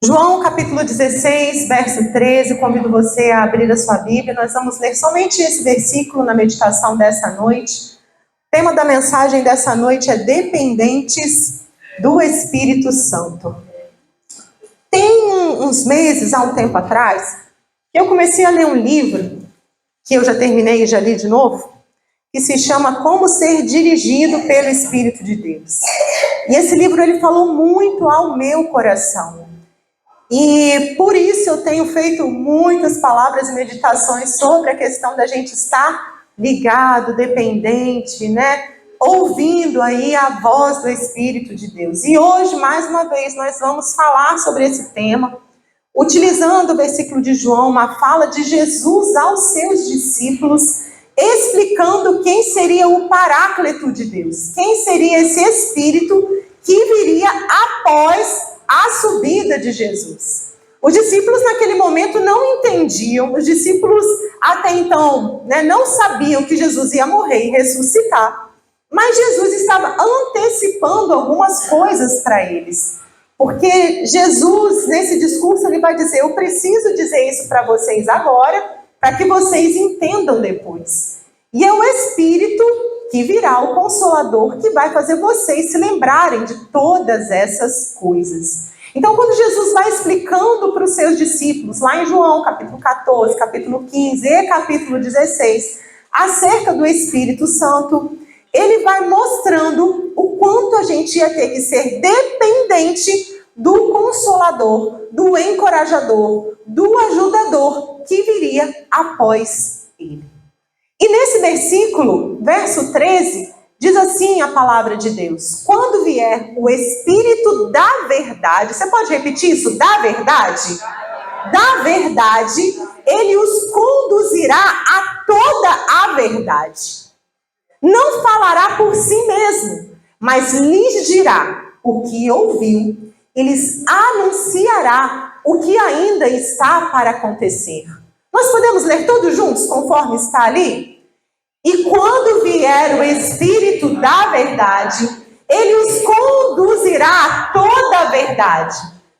João capítulo 16, verso 13, convido você a abrir a sua Bíblia. Nós vamos ler somente esse versículo na meditação dessa noite. O tema da mensagem dessa noite é dependentes do Espírito Santo. Tem uns meses, há um tempo atrás, eu comecei a ler um livro, que eu já terminei e já li de novo, que se chama Como Ser Dirigido pelo Espírito de Deus. E esse livro ele falou muito ao meu coração. E por isso eu tenho feito muitas palavras e meditações sobre a questão da gente estar ligado, dependente, né? Ouvindo aí a voz do Espírito de Deus. E hoje, mais uma vez, nós vamos falar sobre esse tema, utilizando o versículo de João, uma fala de Jesus aos seus discípulos, explicando quem seria o Paráclito de Deus, quem seria esse Espírito que viria após a subida de Jesus. Os discípulos naquele momento não entendiam, os discípulos até então não sabiam que Jesus ia morrer e ressuscitar, mas Jesus estava antecipando algumas coisas para eles. Porque Jesus, nesse discurso, ele vai dizer, eu preciso dizer isso para vocês agora, para que vocês entendam depois. E é o Espírito que virá, o Consolador, que vai fazer vocês se lembrarem de todas essas coisas. Então, quando Jesus vai explicando para os seus discípulos, lá em João, capítulo 14, capítulo 15 e capítulo 16, acerca do Espírito Santo, ele vai mostrando o quanto a gente ia ter que ser dependente do Consolador, do Encorajador, do Ajudador que viria após ele. E nesse versículo, verso 13, diz assim a palavra de Deus: quando vier o Espírito da verdade, você pode repetir isso? Da verdade? Da verdade, ele os conduzirá a toda a verdade. Não falará por si mesmo, mas lhes dirá o que ouviu e lhes anunciará o que ainda está para acontecer. Nós podemos ler todos juntos, conforme está ali? E quando vier o Espírito da verdade, ele os conduzirá a toda a verdade.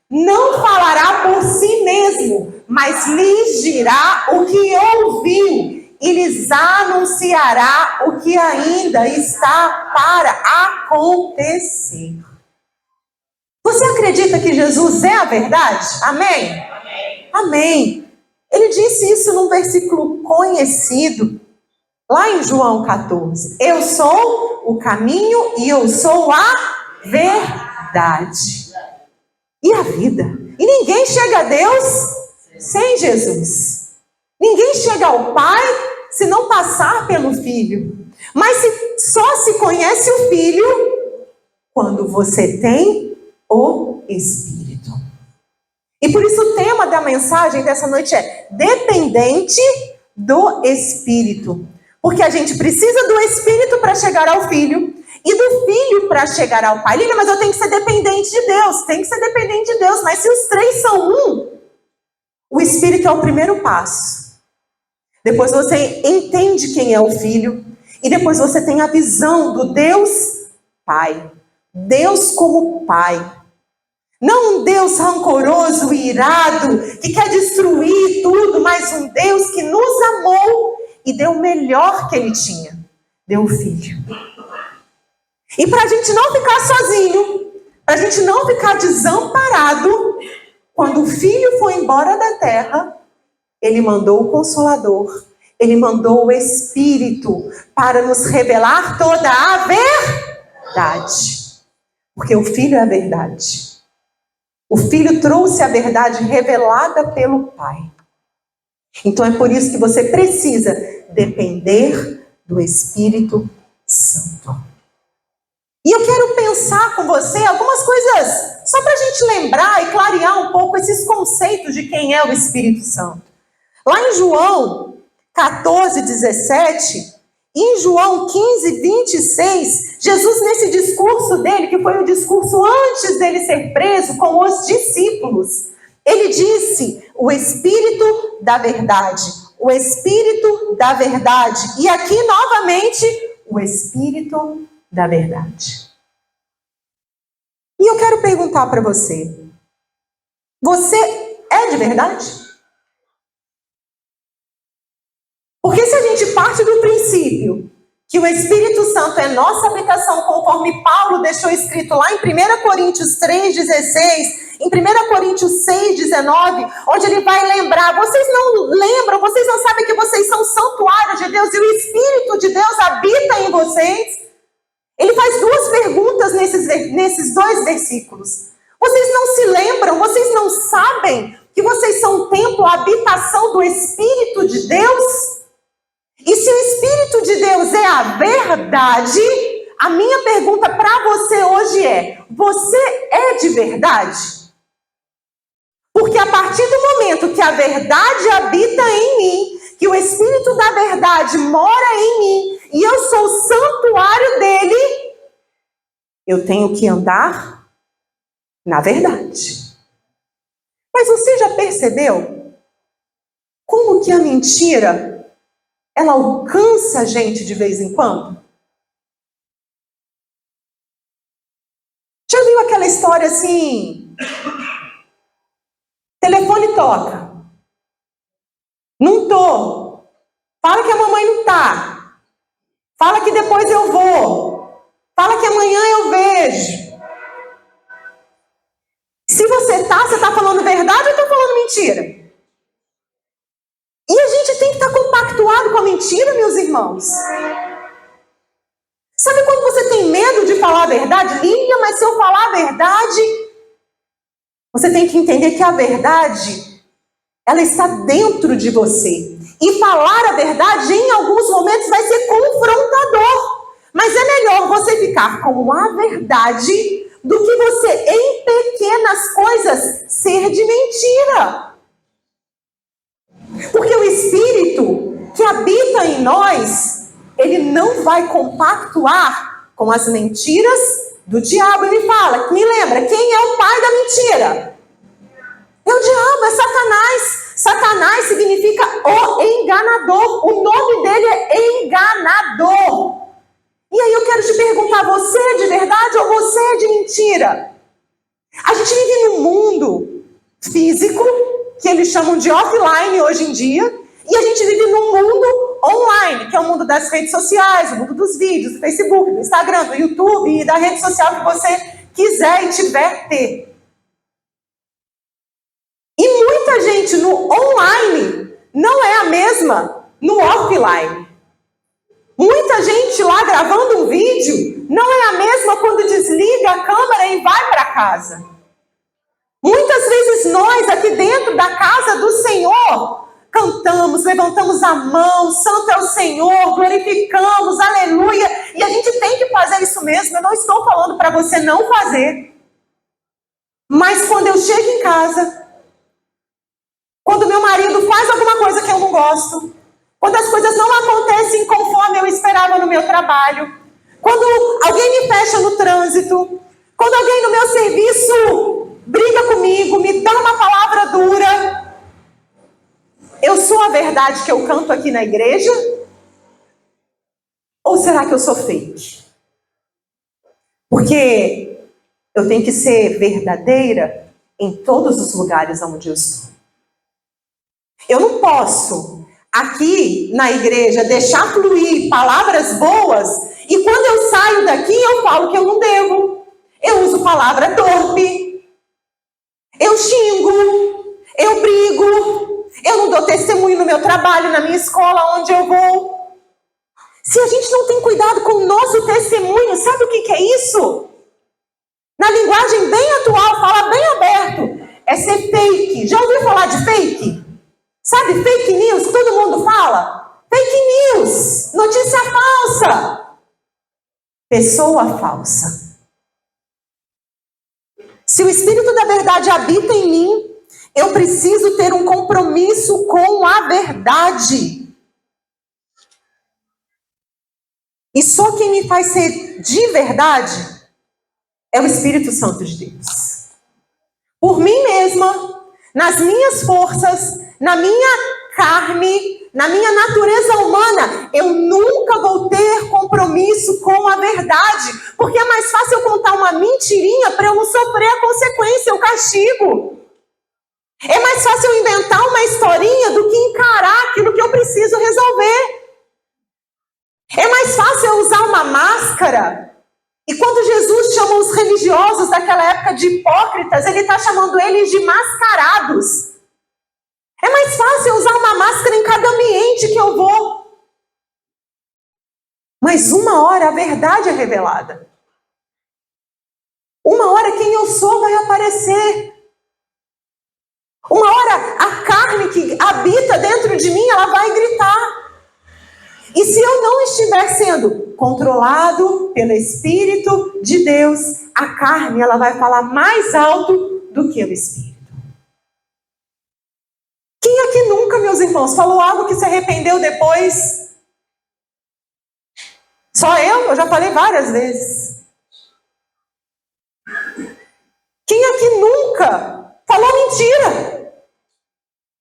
Não falará por si mesmo, mas lhes dirá o que ouviu e lhes anunciará o que ainda está para acontecer. Você acredita que Jesus é a verdade? Amém? Amém. Ele disse isso num versículo conhecido, lá em João 14. Eu sou o caminho e eu sou a verdade. E a vida. E ninguém chega a Deus sem Jesus. Ninguém chega ao Pai se não passar pelo Filho. Mas só se conhece o Filho quando você tem o Espírito. E por isso o tema da mensagem dessa noite é dependente do Espírito. Porque a gente precisa do Espírito para chegar ao Filho e do Filho para chegar ao Pai. Lília, mas eu tenho que ser dependente de Deus. Tem que ser dependente de Deus. Mas se os três são um, o Espírito é o primeiro passo. Depois você entende quem é o Filho. E depois você tem a visão do Deus Pai. Deus como Pai. Não um Deus rancoroso e irado, que quer destruir tudo, mas um Deus que nos amou e deu o melhor que ele tinha. Deu o Filho. E para a gente não ficar sozinho, para a gente não ficar desamparado, quando o Filho foi embora da terra, ele mandou o Consolador, ele mandou o Espírito para nos revelar toda a verdade. Porque o Filho é a verdade. O Filho trouxe a verdade revelada pelo Pai. Então é por isso que você precisa depender do Espírito Santo. E eu quero pensar com você algumas coisas, só para a gente lembrar e clarear um pouco esses conceitos de quem é o Espírito Santo. Lá em João 14, 17, e em João 15, 26, Jesus nesse discurso dele, que foi o discurso antes dele ser preso com os discípulos, ele disse, o Espírito da verdade, o Espírito da verdade. E aqui, novamente, o Espírito da verdade. E eu quero perguntar para você, Você é de verdade? Porque se a gente parte do princípio que o Espírito Santo é nossa habitação, conforme Paulo deixou escrito lá em 1 Coríntios 3,16, em 1 Coríntios 6,19, onde ele vai lembrar, vocês não lembram, vocês não sabem que vocês são santuário de Deus e o Espírito de Deus habita em vocês? Ele faz duas perguntas nesses dois versículos. Vocês não se lembram, vocês não sabem que vocês são um templo, a habitação do Espírito de Deus? E se o Espírito de Deus é a verdade, a minha pergunta para você hoje é: você é de verdade? Porque a partir do momento que a verdade habita em mim, que o Espírito da verdade mora em mim, e eu sou o santuário dele, eu tenho que andar na verdade. Mas você já percebeu como que a mentira ela alcança a gente de vez em quando? Já viu aquela história assim? Telefone toca. Não tô. Fala que a mamãe não tá. Fala que depois eu vou. Fala que amanhã eu vejo. Se você tá falando verdade ou tá falando mentira? E a gente tem que estar compactuado com a mentira, meus irmãos. Sabe quando você tem medo de falar a verdade? Lília, mas se eu falar a verdade... Você tem que entender que a verdade, ela está dentro de você. E falar a verdade, em alguns momentos, vai ser confrontador. Mas é melhor você ficar com a verdade do que você, em pequenas coisas, ser de mentira. Porque o Espírito que habita em nós, ele não vai compactuar com as mentiras do diabo. Ele fala, me lembra, quem é o pai da mentira? É o diabo, é Satanás. Satanás significa o enganador. O nome dele é enganador. E aí eu quero te perguntar, você é de verdade ou você é de mentira? A gente vive num mundo físico, que eles chamam de offline hoje em dia, e a gente vive num mundo online, que é o mundo das redes sociais, o mundo dos vídeos, do Facebook, do Instagram, do YouTube e da rede social que você quiser e tiver ter. E muita gente no online não é a mesma no offline. Muita gente lá gravando um vídeo não é a mesma quando desliga a câmera e vai para casa. Muitas vezes nós aqui dentro da casa do Senhor cantamos, levantamos a mão, santo é o Senhor, glorificamos, aleluia. E a gente tem que fazer isso mesmo. Eu não estou falando para você não fazer. Mas quando eu chego em casa, quando meu marido faz alguma coisa que eu não gosto, quando as coisas não acontecem conforme eu esperava no meu trabalho, quando alguém me fecha no trânsito, quando alguém no meu serviço briga comigo, me dá uma palavra dura, eu sou a verdade que eu canto aqui na igreja? Ou será que eu sou fake? Porque eu tenho que ser verdadeira em todos os lugares onde eu estou. Eu não posso aqui na igreja deixar fluir palavras boas e quando eu saio daqui eu falo que eu não devo. Eu uso palavra torpe, eu xingo, eu brigo, eu não dou testemunho no meu trabalho, na minha escola, onde eu vou. Se a gente não tem cuidado com o nosso testemunho, sabe o que é isso? Na linguagem bem atual, fala bem aberto, é ser fake. Já ouviu falar de fake? Sabe, fake news, todo mundo fala? Fake news, notícia falsa, pessoa falsa. Se o Espírito da verdade habita em mim, eu preciso ter um compromisso com a verdade. E só quem me faz ser de verdade é o Espírito Santo de Deus. Por mim mesma, nas minhas forças, na minha carne, na minha natureza humana, eu nunca vou ter compromisso com a verdade. Porque é mais fácil eu contar uma mentirinha para eu não sofrer a consequência, o castigo. É mais fácil eu inventar uma historinha do que encarar aquilo que eu preciso resolver. É mais fácil eu usar uma máscara. E quando Jesus chama os religiosos daquela época de hipócritas, ele está chamando eles de mascarados. É mais fácil eu usar uma máscara em cada ambiente que eu vou. Mas uma hora a verdade é revelada. Uma hora quem eu sou vai aparecer. Uma hora a carne que habita dentro de mim, ela vai gritar. E se eu não estiver sendo controlado pelo Espírito de Deus, a carne ela vai falar mais alto do que o Espírito. Quem aqui nunca, meus irmãos, falou algo que se arrependeu depois? Só eu já falei várias vezes. Quem aqui nunca falou mentira?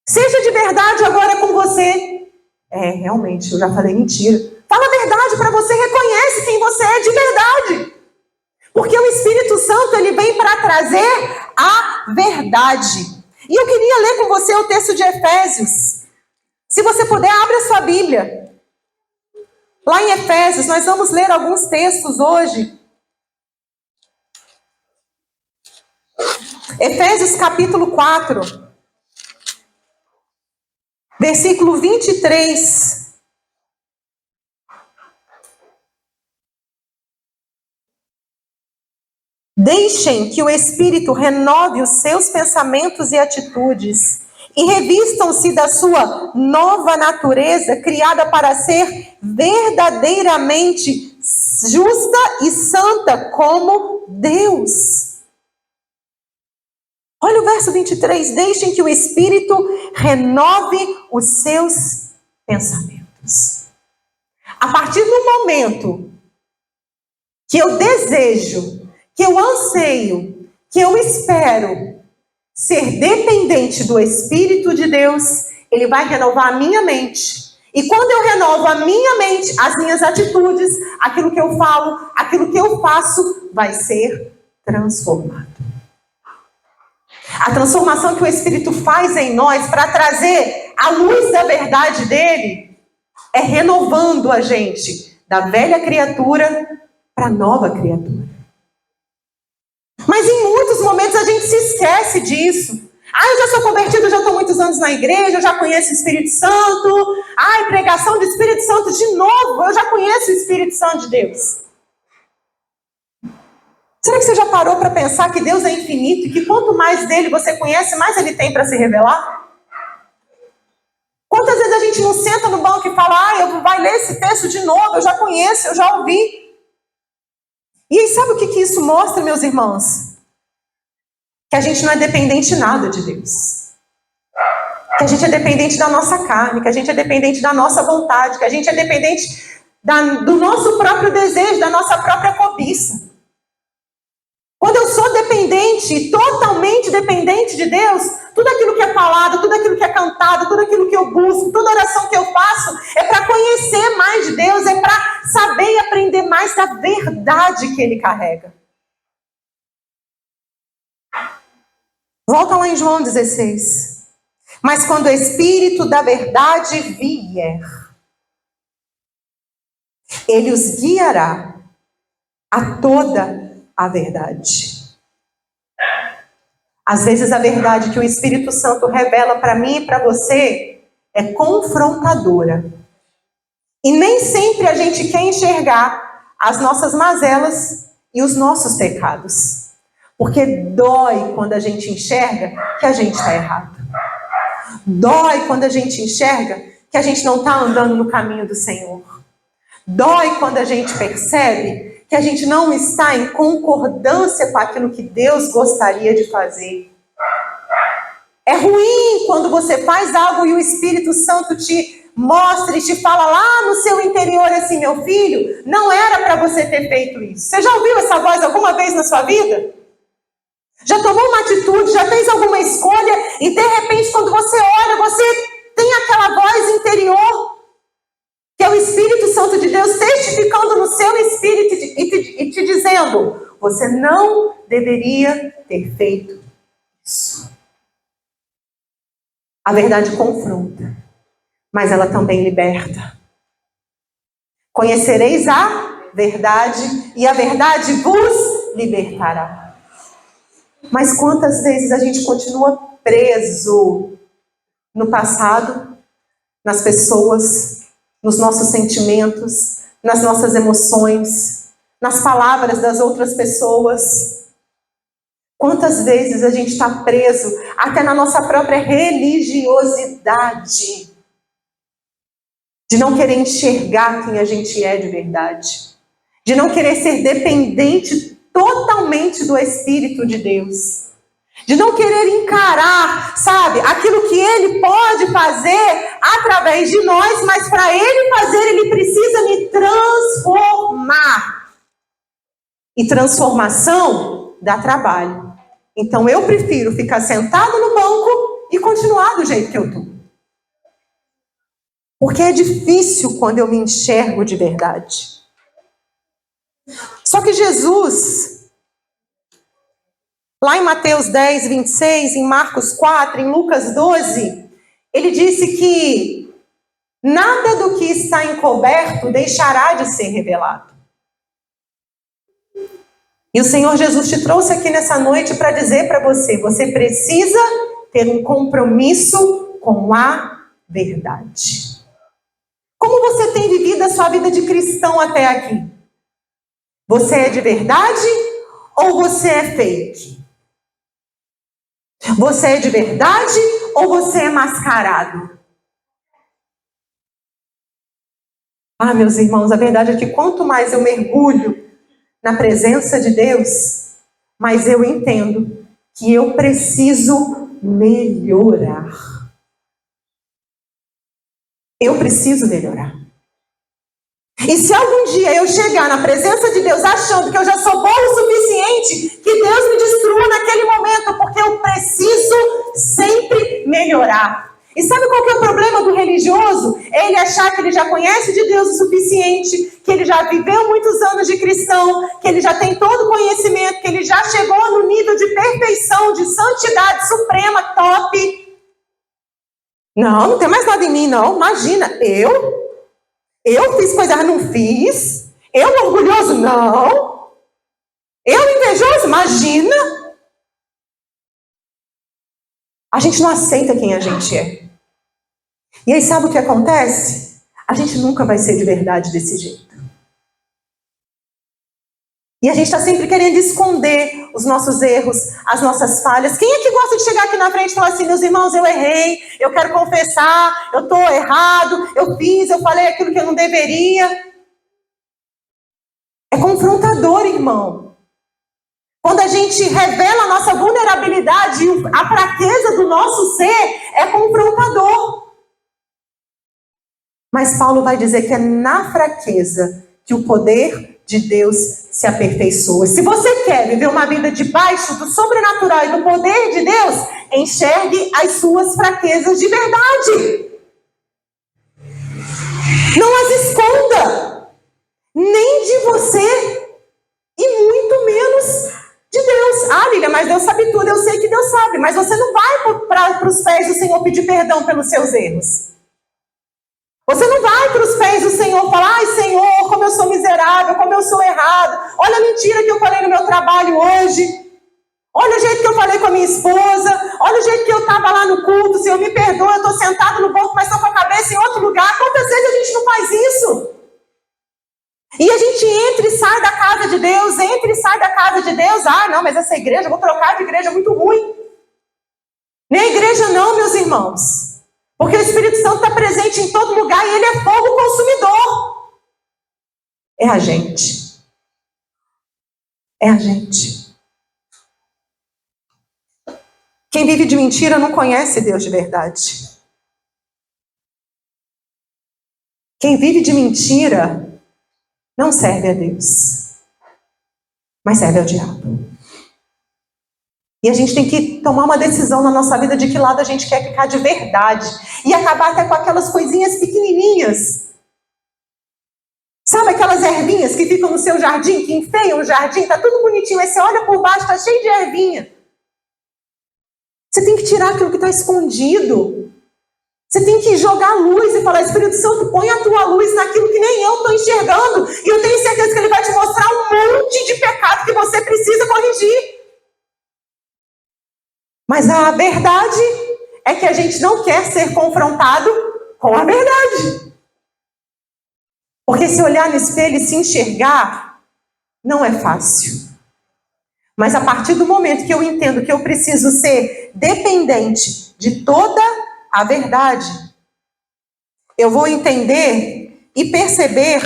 Seja de verdade agora com você. Realmente, eu já falei mentira. Fala a verdade para você, reconhece quem você é de verdade. Porque o Espírito Santo, ele vem para trazer a verdade. E eu queria ler com você o texto de Efésios. Se você puder, abra a sua Bíblia. Lá em Efésios, nós vamos ler alguns textos hoje. Efésios capítulo 4. Versículo 23. Deixem que o Espírito renove os seus pensamentos e atitudes e revistam-se da sua nova natureza, criada para ser verdadeiramente justa e santa como Deus. Olha o verso 23. Deixem que o Espírito renove os seus pensamentos. A partir do momento que eu desejo, que eu anseio, que eu espero ser dependente do Espírito de Deus, ele vai renovar a minha mente. E quando eu renovo a minha mente, as minhas atitudes, aquilo que eu falo, aquilo que eu faço, vai ser transformado. A transformação que o Espírito faz em nós para trazer a luz da verdade dele é renovando a gente da velha criatura para a nova criatura. Mas em muitos momentos a gente se esquece disso. Eu já sou convertido, já estou muitos anos na igreja, eu já conheço o Espírito Santo. Pregação do Espírito Santo de novo, eu já conheço o Espírito Santo de Deus. Será que você já parou para pensar que Deus é infinito e que quanto mais dele você conhece, mais ele tem para se revelar? Quantas vezes a gente não senta no banco e fala, eu vou ler esse texto de novo, eu já conheço, eu já ouvi. E aí, sabe o que isso mostra, meus irmãos? Que a gente não é dependente nada de Deus. Que a gente é dependente da nossa carne, que a gente é dependente da nossa vontade, que a gente é dependente do nosso próprio desejo, da nossa própria cobiça. Quando eu sou dependente, totalmente dependente de Deus, tudo aquilo que é falado, tudo aquilo que é cantado, tudo aquilo que eu busco, toda oração que eu faço, é para conhecer mais de Deus, é para saber e aprender mais da verdade que Ele carrega. Volta lá em João 16. Mas quando o Espírito da verdade vier, Ele os guiará a toda a verdade. Às vezes a verdade que o Espírito Santo revela para mim e para você é confrontadora. E nem sempre a gente quer enxergar as nossas mazelas e os nossos pecados. Porque dói quando a gente enxerga que a gente está errado. Dói quando a gente enxerga que a gente não está andando no caminho do Senhor. Dói quando a gente percebe que a gente não está em concordância com aquilo que Deus gostaria de fazer. É ruim quando você faz algo e o Espírito Santo te mostra e te fala lá no seu interior assim, meu filho, não era para você ter feito isso. Você já ouviu essa voz alguma vez na sua vida? Já tomou uma atitude, já fez alguma escolha e de repente quando você olha, você tem aquela voz interior que é o Espírito Santo de Deus testificando no seu espírito e te dizendo, você não deveria ter feito isso. A verdade confronta, mas ela também liberta. Conhecereis a verdade e a verdade vos libertará. Mas quantas vezes a gente continua preso no passado, nas pessoas, nos nossos sentimentos, nas nossas emoções, nas palavras das outras pessoas. Quantas vezes a gente está preso até na nossa própria religiosidade, de não querer enxergar quem a gente é de verdade, de não querer ser dependente totalmente do Espírito de Deus, de não querer encarar, sabe, aquilo que Ele pode fazer através de nós, mas para Ele fazer, Ele precisa me transformar. E transformação dá trabalho. Então eu prefiro ficar sentado no banco e continuar do jeito que eu estou. Porque é difícil quando eu me enxergo de verdade. Só que Jesus, lá em Mateus 10, 26, em Marcos 4, em Lucas 12, ele disse que nada do que está encoberto deixará de ser revelado. E o Senhor Jesus te trouxe aqui nessa noite para dizer para você, você precisa ter um compromisso com a verdade. Como você tem vivido a sua vida de cristão até aqui? Você é de verdade ou você é fake? Você é de verdade ou você é mascarado? Ah, meus irmãos, a verdade é que quanto mais eu mergulho na presença de Deus, mais eu entendo que eu preciso melhorar. Eu preciso melhorar. E se algum dia eu chegar na presença de Deus achando que eu já sou bom o suficiente, que Deus me destrua naquele momento, porque eu preciso sempre melhorar. E sabe qual que é o problema do religioso? Ele achar que ele já conhece de Deus o suficiente, que ele já viveu muitos anos de cristão, que ele já tem todo o conhecimento, que ele já chegou no nível de perfeição, de santidade suprema, top. Não tem mais nada em mim, não. Imagina, eu fiz coisa, não fiz. Eu orgulhoso, não. Eu invejoso, imagina. A gente não aceita quem a gente é. E aí sabe o que acontece? A gente nunca vai ser de verdade desse jeito. E a gente está sempre querendo esconder os nossos erros, as nossas falhas. Quem é que gosta de chegar aqui na frente e falar assim, meus irmãos, eu errei, eu quero confessar, eu estou errado, eu falei aquilo que eu não deveria. É confrontador, irmão. Quando a gente revela a nossa vulnerabilidade, a fraqueza do nosso ser, é confrontador. Mas Paulo vai dizer que é na fraqueza que o poder de Deus se aperfeiçoa. Se você quer viver uma vida debaixo do sobrenatural e do poder de Deus, enxergue as suas fraquezas de verdade. Não as esconda. Nem de você e muito menos de Deus. Ah, Lília, mas Deus sabe tudo, eu sei que Deus sabe. Mas você não vai para os pés do Senhor pedir perdão pelos seus erros. Você não vai para os pés do Senhor falar, ai Senhor, como eu sou miserável, como eu sou errado. Olha a mentira que eu falei no meu trabalho hoje. Olha o jeito que eu falei com a minha esposa. Olha o jeito que eu estava lá no culto. Senhor, me perdoa, eu estou sentado no banco, mas estou com a cabeça em outro lugar. Quantas vezes a gente não faz isso? E a gente entra e sai da casa de Deus, entra e sai da casa de Deus. Ah, não, mas essa igreja, eu vou trocar de igreja, é muito ruim. Nem igreja não, meus irmãos. Porque o Espírito Santo está presente em todo lugar e ele é fogo consumidor. É a gente. É a gente. Quem vive de mentira não conhece Deus de verdade. Quem vive de mentira não serve a Deus, mas serve ao diabo. E a gente tem que tomar uma decisão na nossa vida de que lado a gente quer ficar de verdade. E acabar até com aquelas coisinhas pequenininhas. Sabe aquelas ervinhas que ficam no seu jardim, que enfeiam o jardim, tá tudo bonitinho, aí você olha por baixo, tá cheio de ervinha. Você tem que tirar aquilo que está escondido. Você tem que jogar luz e falar: Espírito Santo, põe a tua luz naquilo que nem eu estou enxergando. E eu tenho certeza que ele vai te mostrar um monte de pecado que você precisa corrigir. Mas a verdade é que a gente não quer ser confrontado com a verdade. Porque se olhar no espelho e se enxergar, não é fácil. Mas a partir do momento que eu entendo que eu preciso ser dependente de toda a verdade, eu vou entender e perceber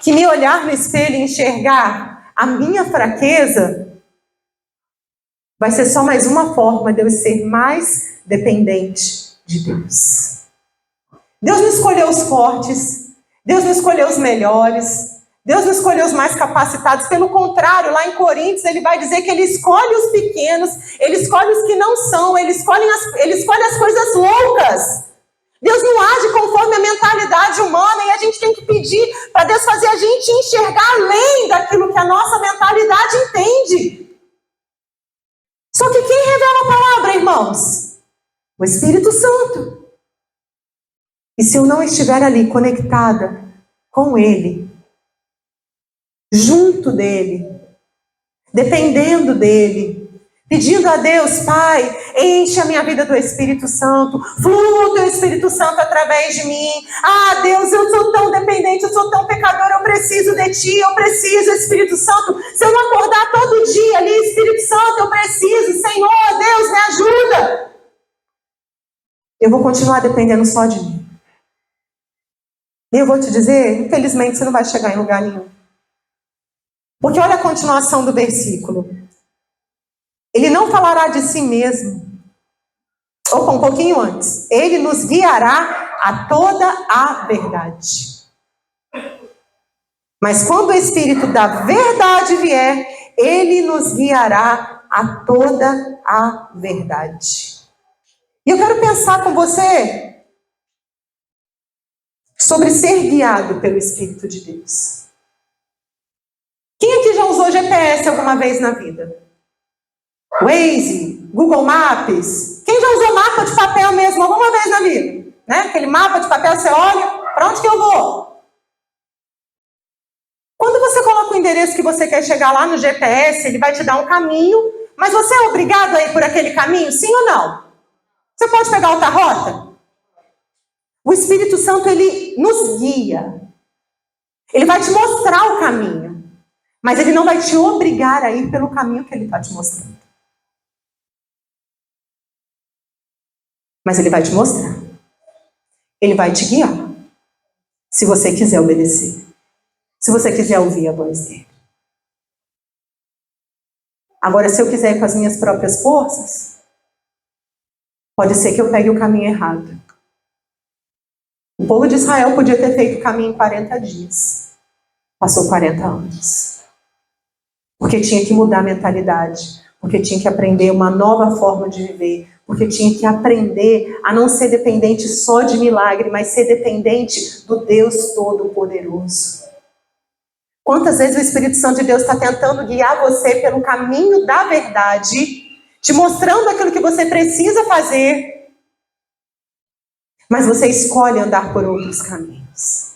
que me olhar no espelho e enxergar a minha fraqueza vai ser só mais uma forma de eu ser mais dependente de Deus. Deus não escolheu os fortes, Deus não escolheu os melhores, Deus não escolheu os mais capacitados. Pelo contrário, lá em Coríntios ele vai dizer que ele escolhe os pequenos, ele escolhe os que não são, ele escolhe as coisas loucas. Deus não age conforme a mentalidade humana e a gente tem que pedir para Deus fazer a gente enxergar além daquilo que a nossa mentalidade entende. Só que quem revela a palavra, irmãos? O Espírito Santo. E se eu não estiver ali conectada com Ele, junto dEle, dependendo dEle, pedindo a Deus: Pai, enche a minha vida do Espírito Santo, flua o teu Espírito Santo através de mim. Ah, Deus, eu sou tão dependente, eu sou tão pecador, eu preciso de Ti, eu preciso, Espírito Santo. Se eu não acordar todo dia ali, Espírito Santo, eu preciso, Senhor, Deus, me ajuda. Eu vou continuar dependendo só de mim. E eu vou te dizer, infelizmente, você não vai chegar em lugar nenhum. Porque olha a continuação do versículo. Ele não falará de si mesmo. Opa, um pouquinho antes. Ele nos guiará a toda a verdade. Mas quando o Espírito da verdade vier, ele nos guiará a toda a verdade. E eu quero pensar com você sobre ser guiado pelo Espírito de Deus. Quem aqui já usou GPS alguma vez na vida? Waze, Google Maps. Quem já usou mapa de papel mesmo alguma vez na vida? Né? Aquele mapa de papel, você olha, para onde que eu vou? Quando você coloca o endereço que você quer chegar lá no GPS, ele vai te dar um caminho, mas você é obrigado a ir por aquele caminho, sim ou não? Você pode pegar outra rota? O Espírito Santo, ele nos guia. Ele vai te mostrar o caminho, mas ele não vai te obrigar a ir pelo caminho que ele está te mostrando. Mas ele vai te mostrar. Ele vai te guiar. Se você quiser obedecer. Se você quiser ouvir a voz dele. Agora, se eu quiser ir com as minhas próprias forças, pode ser que eu pegue o caminho errado. O povo de Israel podia ter feito o caminho em 40 dias. Passou 40 anos. Porque tinha que mudar a mentalidade. Porque tinha que aprender uma nova forma de viver. Porque tinha que aprender a não ser dependente só de milagre, mas ser dependente do Deus Todo-Poderoso. Quantas vezes o Espírito Santo de Deus está tentando guiar você pelo caminho da verdade, te mostrando aquilo que você precisa fazer, mas você escolhe andar por outros caminhos.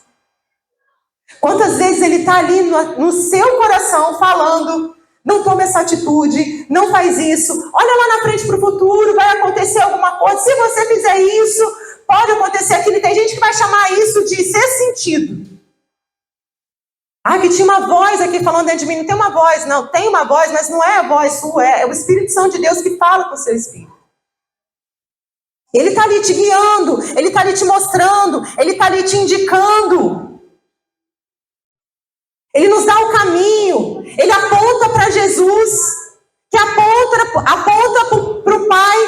Quantas vezes ele está ali no seu coração falando: não toma essa atitude, não faz isso, olha lá na frente para o futuro, vai acontecer alguma coisa, se você fizer isso, pode acontecer aquilo. E tem gente que vai chamar isso de sexto sentido. Ah, que tinha uma voz aqui falando dentro de mim. Não tem uma voz, não, tem uma voz, mas não é a voz sua, é o Espírito Santo de Deus que fala com o seu espírito. Ele está ali te guiando, ele está ali te mostrando, ele está ali te indicando. Ele nos dá o caminho, ele aponta para Jesus, que aponta para o Pai.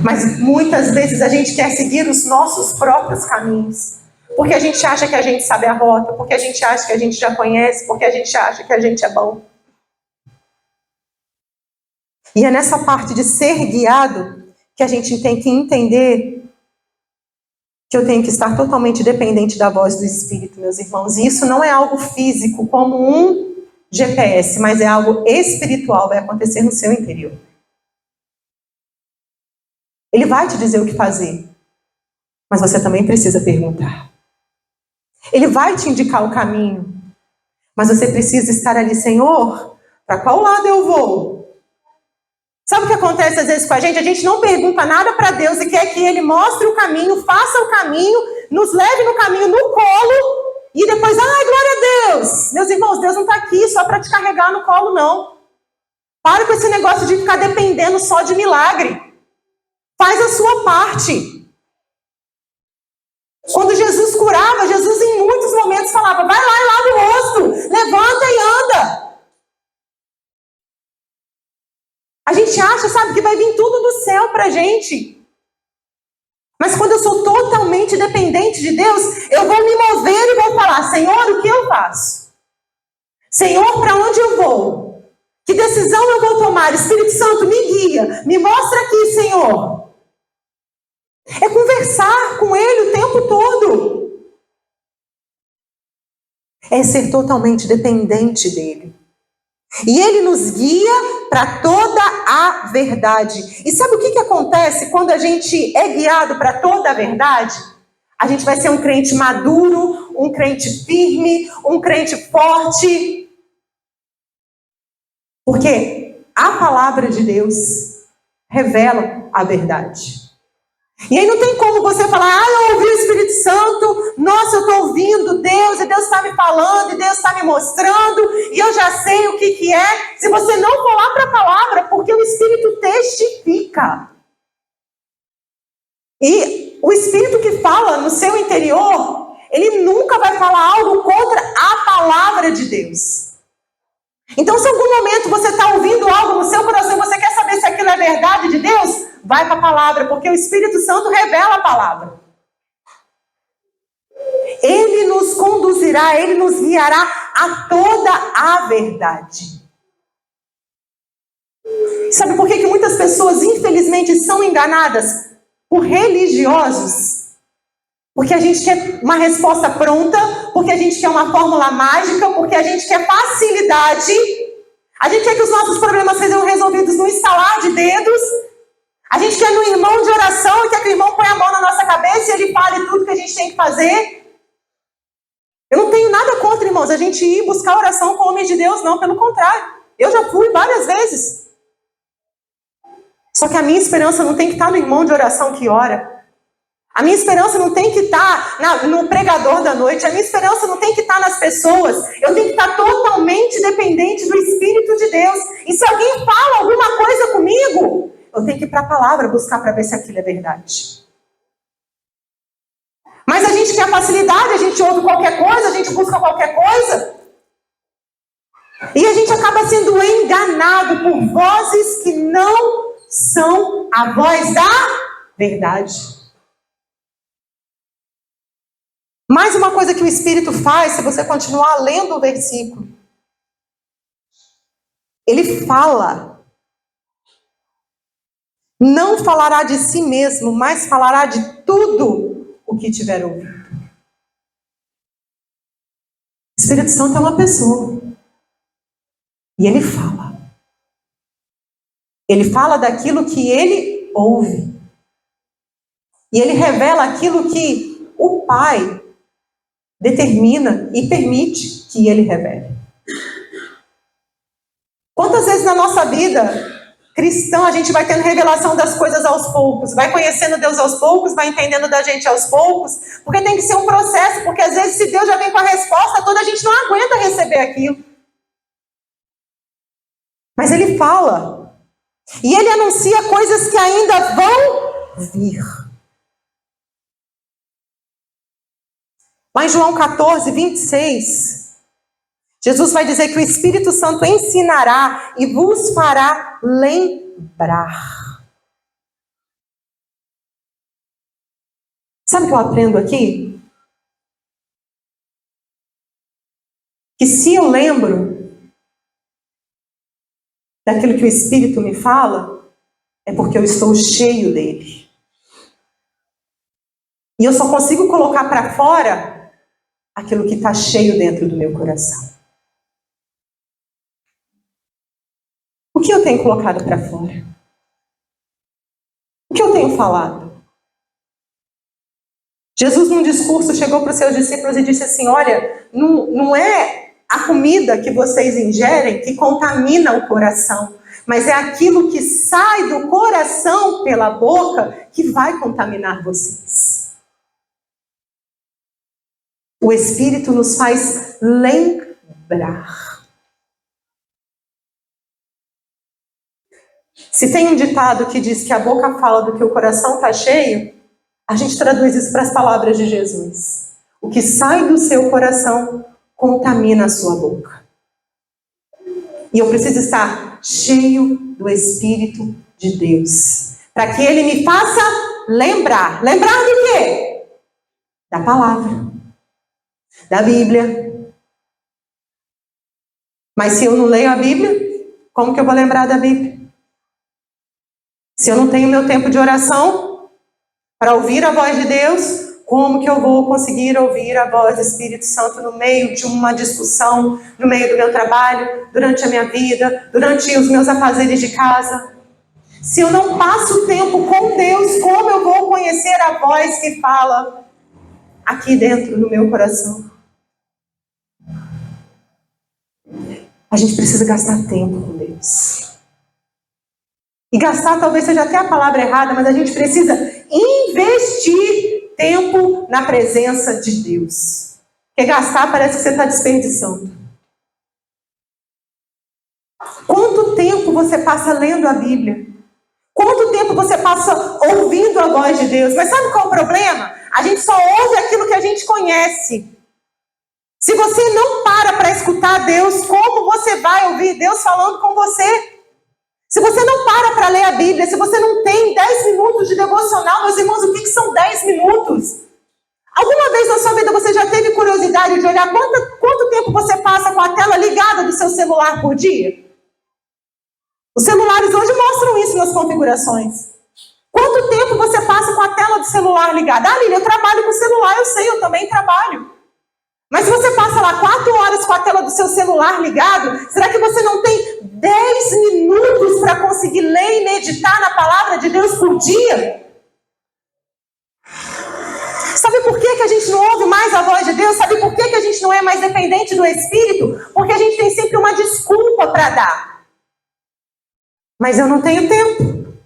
Mas muitas vezes a gente quer seguir os nossos próprios caminhos, porque a gente acha que a gente sabe a rota, porque a gente acha que a gente já conhece, porque a gente acha que a gente é bom. E é nessa parte de ser guiado que a gente tem que entender que eu tenho que estar totalmente dependente da voz do Espírito, meus irmãos. E isso não é algo físico, como um GPS, mas é algo espiritual, vai acontecer no seu interior. Ele vai te dizer o que fazer. Mas você também precisa perguntar. Ele vai te indicar o caminho. Mas você precisa estar ali, Senhor, para qual lado eu vou? Sabe o que acontece às vezes com a gente? A gente não pergunta nada para Deus e quer que Ele mostre o caminho, faça o caminho, nos leve no caminho no colo e depois, ai, glória a Deus! Meus irmãos, Deus não está aqui só para te carregar no colo, não. Para com esse negócio de ficar dependendo só de milagre. Faz a sua parte. Quando Jesus curava, Jesus em muitos momentos falava, vai lá e lava o rosto, levanta e anda. A gente acha, sabe, que vai vir tudo do céu pra gente. Mas quando eu sou totalmente dependente de Deus, eu vou me mover e vou falar, Senhor, o que eu faço? Senhor, para onde eu vou? Que decisão eu vou tomar? Espírito Santo, me guia, me mostra aqui, Senhor. É conversar com Ele o tempo todo. É ser totalmente dependente dEle. E Ele nos guia para toda a verdade. E sabe o que acontece quando a gente é guiado para toda a verdade? A gente vai ser um crente maduro, um crente firme, um crente forte. Porque a palavra de Deus revela a verdade. E aí não tem como você falar, eu ouvi o Espírito Santo, nossa, eu estou ouvindo Deus, e Deus está me falando, e Deus está me mostrando, e eu já sei o que é. Se você não for lá para a palavra, porque o Espírito testifica. E o Espírito que fala no seu interior, ele nunca vai falar algo contra a palavra de Deus. Então, se em algum momento você está ouvindo algo no seu coração e você quer saber se aquilo é verdade de Deus, vai para a palavra, porque o Espírito Santo revela a palavra. Ele nos conduzirá, Ele nos guiará a toda a verdade. Sabe por que muitas pessoas, infelizmente, são enganadas? Por religiosos. Porque a gente quer uma resposta pronta, porque a gente quer uma fórmula mágica, porque a gente quer facilidade. A gente quer que os nossos problemas sejam resolvidos no estalar de dedos. A gente quer no irmão de oração e quer que o irmão ponha a mão na nossa cabeça e ele fale tudo que a gente tem que fazer. Eu não tenho nada contra, irmãos, a gente ir buscar oração com homens de Deus, não, pelo contrário. Eu já fui várias vezes. Só que a minha esperança não tem que estar no irmão de oração que ora. A minha esperança não tem que estar no pregador da noite. A minha esperança não tem que estar nas pessoas. Eu tenho que estar totalmente dependente do Espírito de Deus. E se alguém fala alguma coisa comigo, eu tenho que ir para a palavra buscar para ver se aquilo é verdade. Mas a gente quer facilidade, a gente ouve qualquer coisa, a gente busca qualquer coisa. E a gente acaba sendo enganado por vozes que não são a voz da verdade. Mais uma coisa que o Espírito faz, se você continuar lendo o versículo, ele fala. Não falará de si mesmo, mas falará de tudo o que tiver ouvido. O Espírito Santo é uma pessoa. E ele fala. Ele fala daquilo que ele ouve. E ele revela aquilo que o Pai determina e permite que ele revele. Quantas vezes na nossa vida cristã a gente vai tendo revelação das coisas aos poucos, vai conhecendo Deus aos poucos, vai entendendo da gente aos poucos, porque tem que ser um processo, porque às vezes se Deus já vem com a resposta toda, a gente não aguenta receber aquilo. Mas ele fala, e ele anuncia coisas que ainda vão vir. Lá em João 14, 26, Jesus vai dizer que o Espírito Santo ensinará e vos fará lembrar. Sabe o que eu aprendo aqui? Que se eu lembro daquilo que o Espírito me fala, é porque eu estou cheio dele. E eu só consigo colocar para fora aquilo que está cheio dentro do meu coração. O que eu tenho colocado para fora? O que eu tenho tenho falado. Jesus, num discurso, chegou para os seus discípulos e disse assim: olha, não é a comida que vocês ingerem que contamina o coração, mas é aquilo que sai do coração pela boca que vai contaminar vocês. O Espírito nos faz lembrar. Se tem um ditado que diz que a boca fala do que o coração está cheio, a gente traduz isso para as palavras de Jesus. O que sai do seu coração contamina a sua boca. E eu preciso estar cheio do Espírito de Deus, para que Ele me faça lembrar. Lembrar do quê? Da palavra, da Bíblia. Mas se eu não leio a Bíblia, como que eu vou lembrar da Bíblia? Se eu não tenho meu tempo de oração para ouvir a voz de Deus, como que eu vou conseguir ouvir a voz do Espírito Santo no meio de uma discussão, no meio do meu trabalho, durante a minha vida, durante os meus afazeres de casa? Se eu não passo tempo com Deus, como eu vou conhecer a voz que fala aqui dentro no meu coração? A gente precisa gastar tempo com Deus. E gastar talvez seja até a palavra errada, mas a gente precisa investir tempo na presença de Deus. Porque gastar parece que você está desperdiçando. Quanto tempo você passa lendo a Bíblia? Quanto tempo você passa ouvindo a voz de Deus? Mas sabe qual é o problema? A gente só ouve aquilo que a gente conhece. Se você não para escutar Deus, como você vai ouvir Deus falando com você? Se você não para ler a Bíblia, se você não tem 10 minutos de devocional, meus irmãos, o que são 10 minutos? Alguma vez na sua vida você já teve curiosidade de olhar quanto tempo você passa com a tela ligada do seu celular por dia? Os celulares hoje mostram isso nas configurações. Quanto tempo você passa com a tela do celular ligada? Ah, Lília, eu trabalho com celular, eu sei, eu também trabalho. Mas se você passa lá 4 horas com a tela do seu celular ligado, será que você não tem 10 minutos para conseguir ler e meditar na palavra de Deus por dia? Sabe por que a gente não ouve mais a voz de Deus? Sabe por que a gente não é mais dependente do Espírito? Porque a gente tem sempre uma desculpa para dar. Mas eu não tenho tempo.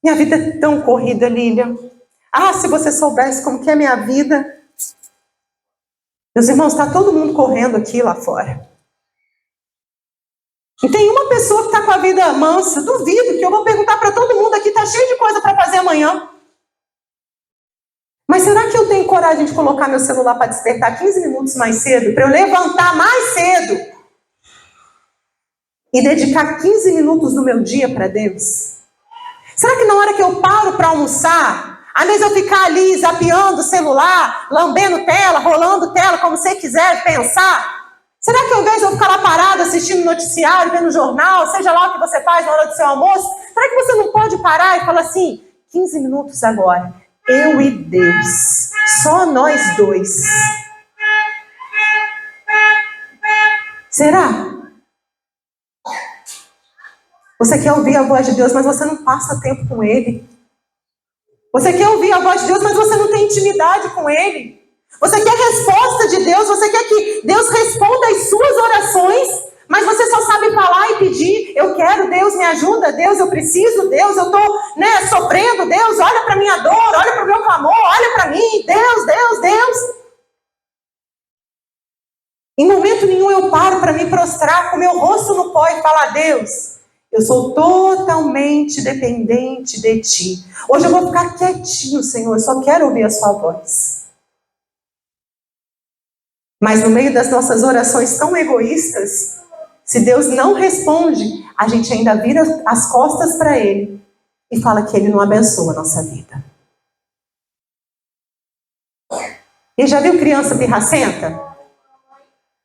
Minha vida é tão corrida, Lília. Ah, se você soubesse como que é a minha vida. Meus irmãos, está todo mundo correndo aqui lá fora. E tem uma pessoa que está com a vida mansa. Duvido que eu vou perguntar para todo mundo aqui, está cheio de coisa para fazer amanhã. Mas será que eu tenho coragem de colocar meu celular para despertar 15 minutos mais cedo? Para eu levantar mais cedo? E dedicar 15 minutos do meu dia para Deus? Será que na hora que eu paro para almoçar, ao invés de eu ficar ali zapeando o celular, lambendo tela, rolando tela, como você quiser pensar, será que ao invés de eu ficar lá parado assistindo noticiário, vendo jornal, seja lá o que você faz na hora do seu almoço, será que você não pode parar e falar assim, 15 minutos agora, eu e Deus, só nós dois? Será? Você quer ouvir a voz de Deus, mas você não passa tempo com Ele. Você quer ouvir a voz de Deus, mas você não tem intimidade com Ele. Você quer resposta de Deus, você quer que Deus responda às suas orações, mas você só sabe falar e pedir, eu quero, Deus me ajuda, Deus eu preciso, Deus eu estou sofrendo, Deus olha para a minha dor, olha para o meu clamor, olha para mim, Deus, Deus, Deus. Em momento nenhum eu paro para me prostrar com meu rosto no pó e falar, Deus, eu sou totalmente dependente de Ti. Hoje eu vou ficar quietinho, Senhor, eu só quero ouvir a Sua voz. Mas no meio das nossas orações tão egoístas, se Deus não responde, a gente ainda vira as costas para Ele e fala que Ele não abençoa a nossa vida. E já viu criança pirracenta?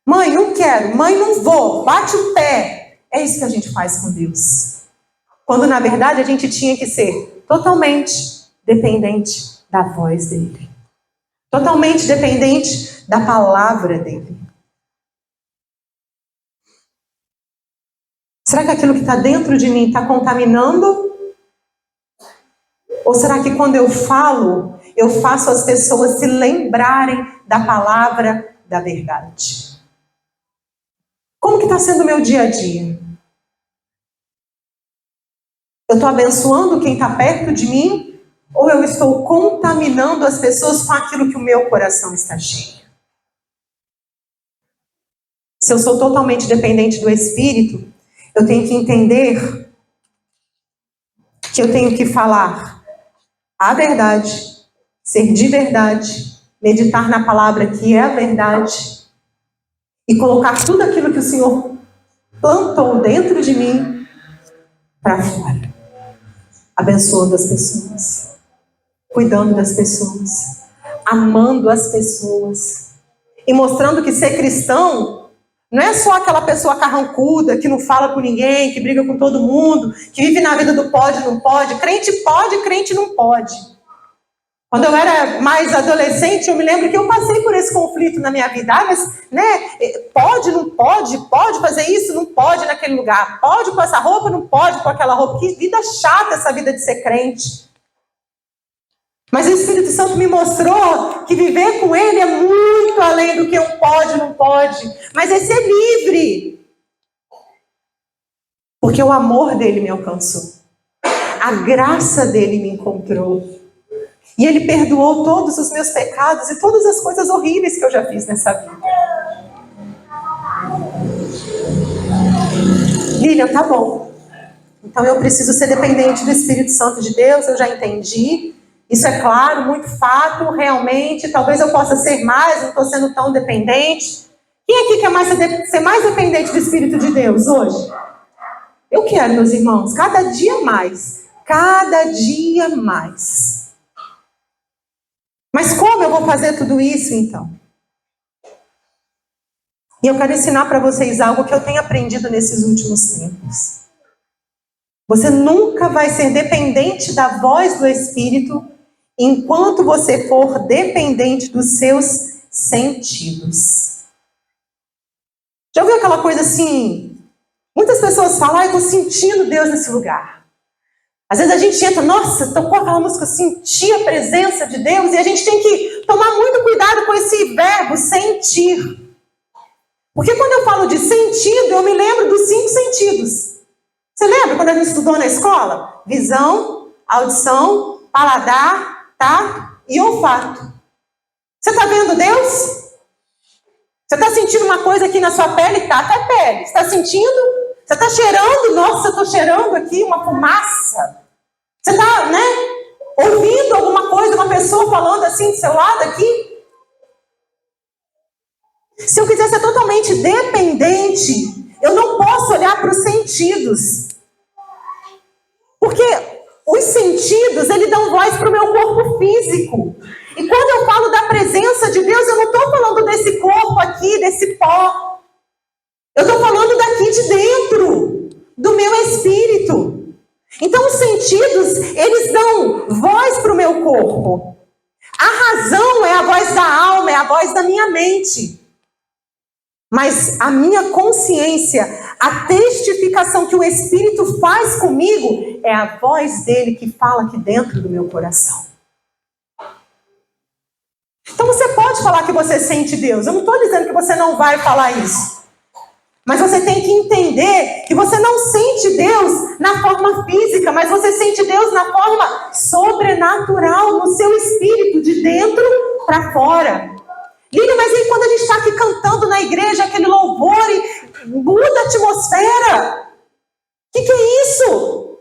Mãe, não quero, mãe, não vou, bate o pé. É isso que a gente faz com Deus. Quando na verdade a gente tinha que ser totalmente dependente da voz dEle. Totalmente dependente da palavra dEle. Será que aquilo que está dentro de mim está contaminando? Ou será que quando eu falo, eu faço as pessoas se lembrarem da palavra da verdade? Como que está sendo o meu dia a dia? Eu estou abençoando quem está perto de mim? Ou eu estou contaminando as pessoas com aquilo que o meu coração está cheio? Se eu sou totalmente dependente do Espírito, eu tenho que entender que eu tenho que falar a verdade, ser de verdade, meditar na palavra que é a verdade e colocar tudo aquilo que o Senhor plantou dentro de mim para fora, abençoando as pessoas, cuidando das pessoas, amando as pessoas e mostrando que ser cristão não é só aquela pessoa carrancuda, que não fala com ninguém, que briga com todo mundo, que vive na vida do pode, não pode. Crente pode, crente não pode. Quando eu era mais adolescente, eu me lembro que eu passei por esse conflito na minha vida. Ah, mas, né, pode, não pode, pode fazer isso, não pode naquele lugar. Pode com essa roupa, não pode com aquela roupa. Que vida chata essa vida de ser crente. Mas o Espírito Santo me mostrou que viver com Ele é muito além do que um pode, não pode. Mas é ser livre. Porque o amor dele me alcançou. A graça dele me encontrou. E Ele perdoou todos os meus pecados e todas as coisas horríveis que eu já fiz nessa vida. Lilian, tá bom. Então eu preciso ser dependente do Espírito Santo de Deus, eu já entendi. Isso é claro, muito fato, realmente. Talvez eu possa ser mais, não estou sendo tão dependente. Quem aqui quer ser mais dependente do Espírito de Deus hoje? Eu quero, meus irmãos, cada dia mais. Cada dia mais. Mas como eu vou fazer tudo isso, então? E eu quero ensinar para vocês algo que eu tenho aprendido nesses últimos tempos. Você nunca vai ser dependente da voz do Espírito enquanto você for dependente dos seus sentidos. Já ouviu aquela coisa assim? Muitas pessoas falam, eu estou sentindo Deus nesse lugar. Às vezes a gente entra, nossa, tocou aquela música, senti a presença de Deus, e a gente tem que tomar muito cuidado com esse verbo, sentir. Porque quando eu falo de sentido, eu me lembro dos 5 sentidos. Você lembra quando a gente estudou na escola? Visão, audição, paladar, tato e olfato. Você está vendo Deus? Você está sentindo uma coisa aqui na sua pele? Tato é pele. Você está sentindo? Você está cheirando? Nossa, eu estou cheirando aqui uma fumaça. Você está, né, ouvindo alguma coisa, uma pessoa falando assim do seu lado aqui? Se eu quiser ser totalmente dependente, eu não posso olhar para os sentidos. Porque os sentidos, eles dão voz para o meu corpo físico. E quando eu falo da presença de Deus, eu não estou falando desse corpo aqui, desse pó. Eu estou falando daqui de dentro, do meu espírito. Então os sentidos, eles dão voz para o meu corpo. A razão é a voz da alma, é a voz da minha mente. Mas a minha consciência, a testificação que o Espírito faz comigo, é a voz dele que fala aqui dentro do meu coração. Então você pode falar que você sente Deus. Eu não estou dizendo que você não vai falar isso. Mas você tem que entender que você não sente Deus na forma física, mas você sente Deus na forma sobrenatural, no seu espírito, de dentro para fora. Lília, mas aí quando a gente está aqui cantando na igreja, aquele louvor e muda a atmosfera. O que é isso?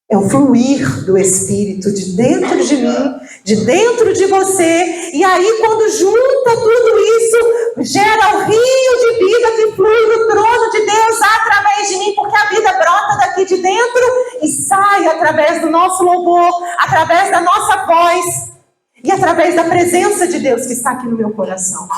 É o fluir do Espírito de dentro de mim, de dentro de você. E aí quando junta tudo isso, gera o rio de vida que flui no trono de Deus através de mim. Porque a vida brota daqui de dentro e sai através do nosso louvor, através da nossa voz. E através da presença de Deus que está aqui no meu coração.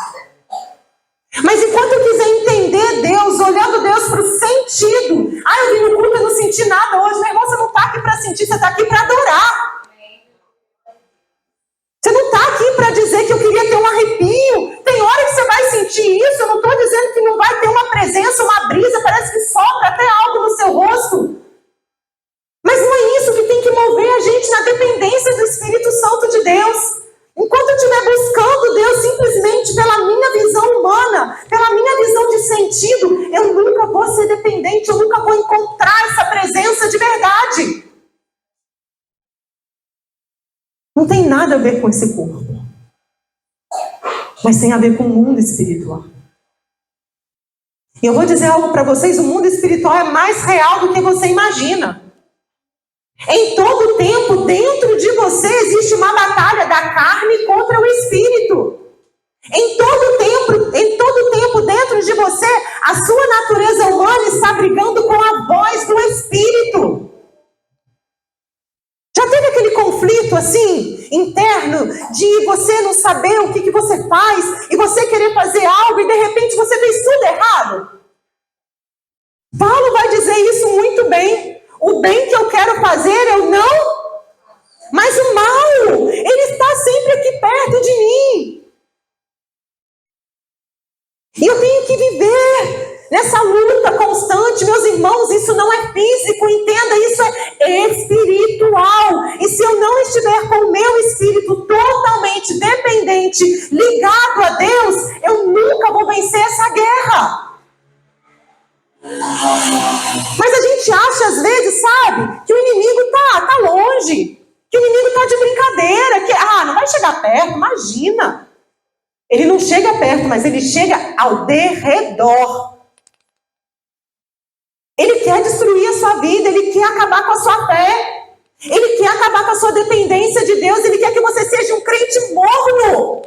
Mas enquanto eu quiser entender Deus, olhando Deus para o sentido. Eu vim no culto e não senti nada hoje. Meu irmão, você não está aqui para sentir, você está aqui para adorar. Você não está aqui para dizer que eu queria ter um arrepio. Tem hora que você vai sentir isso. Eu não estou dizendo que não vai ter uma presença, uma brisa, parece que sopra até algo no seu rosto. Mas não é isso que tem que mover Deus. Enquanto eu estiver buscando Deus simplesmente pela minha visão humana, pela minha visão de sentido, eu nunca vou ser dependente, eu nunca vou encontrar essa presença de verdade. Não tem nada a ver com esse corpo, mas tem a ver com o mundo espiritual. E eu vou dizer algo para vocês, o mundo espiritual é mais real do que você imagina. Em todo tempo, dentro de você, existe uma batalha da carne contra o espírito. Em todo tempo, dentro de você, a sua natureza humana está brigando com a voz do espírito. Já teve aquele conflito assim, interno, de você não saber o que você faz, e você querer fazer algo, e de repente você fez tudo errado? Paulo vai dizer isso muito bem. O bem que eu quero fazer, eu não. Mas o mal, ele está sempre aqui perto de mim. E eu tenho que viver nessa luta constante, meus irmãos. Isso não é físico, entenda, isso é espiritual. E se eu não estiver com o meu espírito totalmente dependente, ligado a Deus, eu nunca vou vencer essa guerra. Mas a gente acha, às vezes, sabe, que o inimigo tá longe, que o inimigo tá de brincadeira, que não vai chegar perto, imagina. Ele não chega perto, mas ele chega ao derredor. Ele quer destruir a sua vida, ele quer acabar com a sua fé, ele quer acabar com a sua dependência de Deus, ele quer que você seja um crente morno.